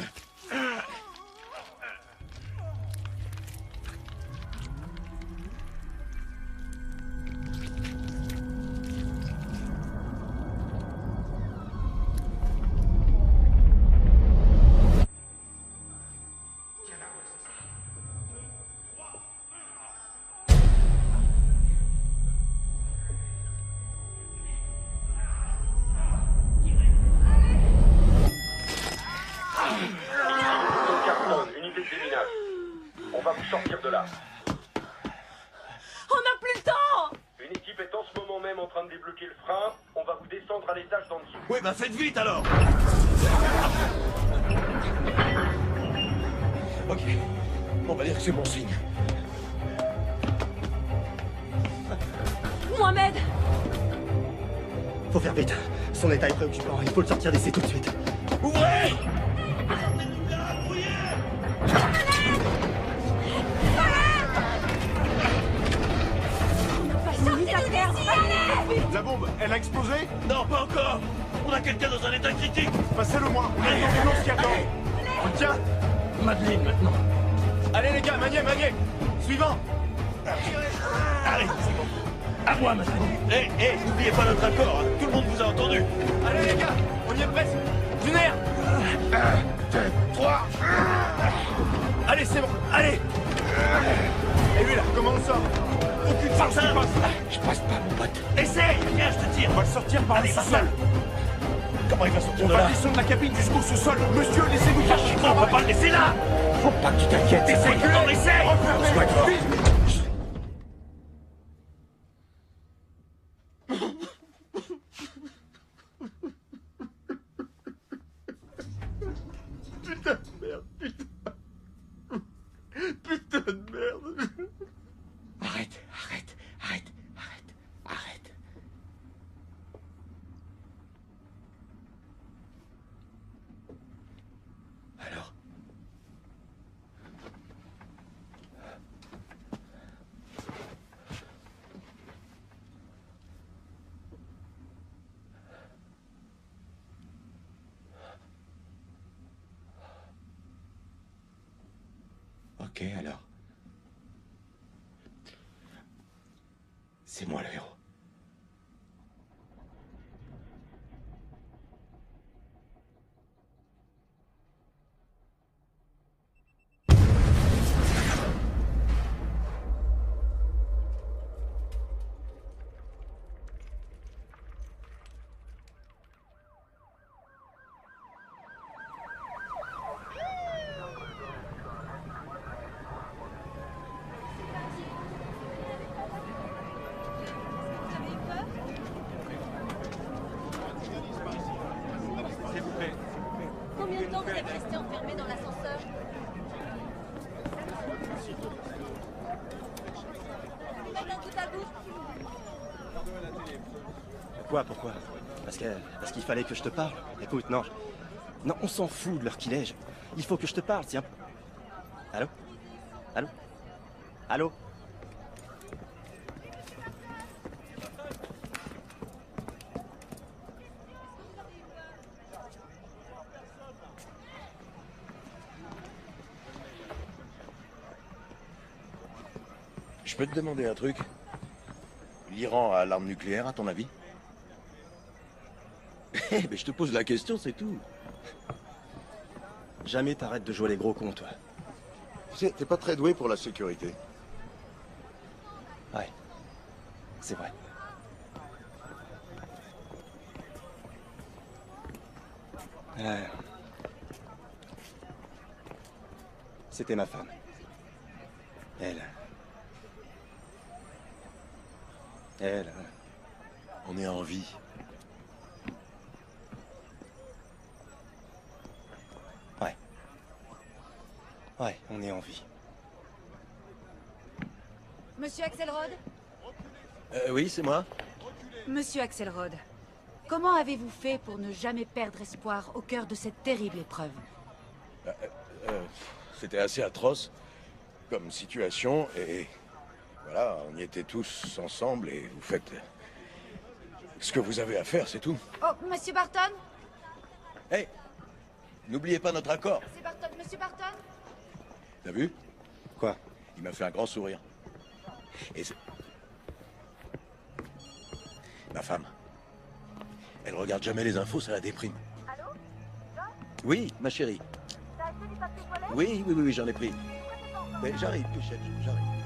Unité de déminage. On va vous sortir de là. On n'a plus le temps! Une équipe est en ce moment même en train de débloquer le frein. On va vous descendre à l'étage d'en dessous. Oui, bah faites vite alors. Ok. On va dire que c'est bon signe. Mohamed! Faut faire vite. Son état est préoccupant. Il faut le sortir d'ici tout de suite. Ouvrez! La bombe, elle a explosé? Non, pas encore. On a quelqu'un dans un état critique. Passez-le moi. On a une ambulance qui attend. Tiens. Madeleine, maintenant. Allez les gars, maniez. Suivant. Allez, c'est bon. À moi, Madeleine. N'oubliez pas notre accord. Hein. Tout le monde vous a entendu. Allez les gars, on y est presque. Du nerf. 1, 2, 3. Allez, c'est bon. Allez. Et lui là, comment on sort? Aucune chance qu'il passe. Je passe pas, mon pote. Essaye. Viens, je te tire. On va le sortir par le sous-sol. Comment il va sortir On de va là? descendre la cabine jusqu'au sous-sol. Monsieur, laissez-nous faire ce On va pas le laisser là. Faut pas que tu t'inquiètes. Essaye, non, essaye. Refermez. Putain de merde, putain. Putain de merde. Arrête. Alors? Ok, alors. C'est moi le héros. Combien de temps vous êtes resté enfermé dans l'ascenseur? Faites un coup à bout. Pourquoi? Parce qu'il fallait que je te parle. Écoute, non, on s'en fout de l'heure qu'il est. Il faut que je te parle, tiens. Allô? Je peux te demander un truc? L'Iran a l'arme nucléaire, à ton avis? Mais je te pose la question, c'est tout. Jamais t'arrêtes de jouer les gros cons, toi. Tu sais, t'es pas très doué pour la sécurité. Ouais, c'est vrai. C'était ma femme. Elle, On est en vie. Ouais. Ouais, on est en vie. Monsieur Axelrod? Oui, c'est moi. Monsieur Axelrod, comment avez-vous fait pour ne jamais perdre espoir au cœur de cette terrible épreuve? C'était assez atroce comme situation et voilà, on y était tous ensemble et vous faites ce que vous avez à faire, c'est tout. Oh, Monsieur Barton? Hey, n'oubliez pas notre accord. C'est Barton, Monsieur Barton? T'as vu? Quoi? Il m'a fait un grand sourire. Et c'est... Ma femme. Elle regarde jamais les infos, ça la déprime. Allô? John? Oui, ma chérie. T'as acheté du papier toilette? Oui, j'en ai pris. Mais j'arrive, Michel, j'arrive.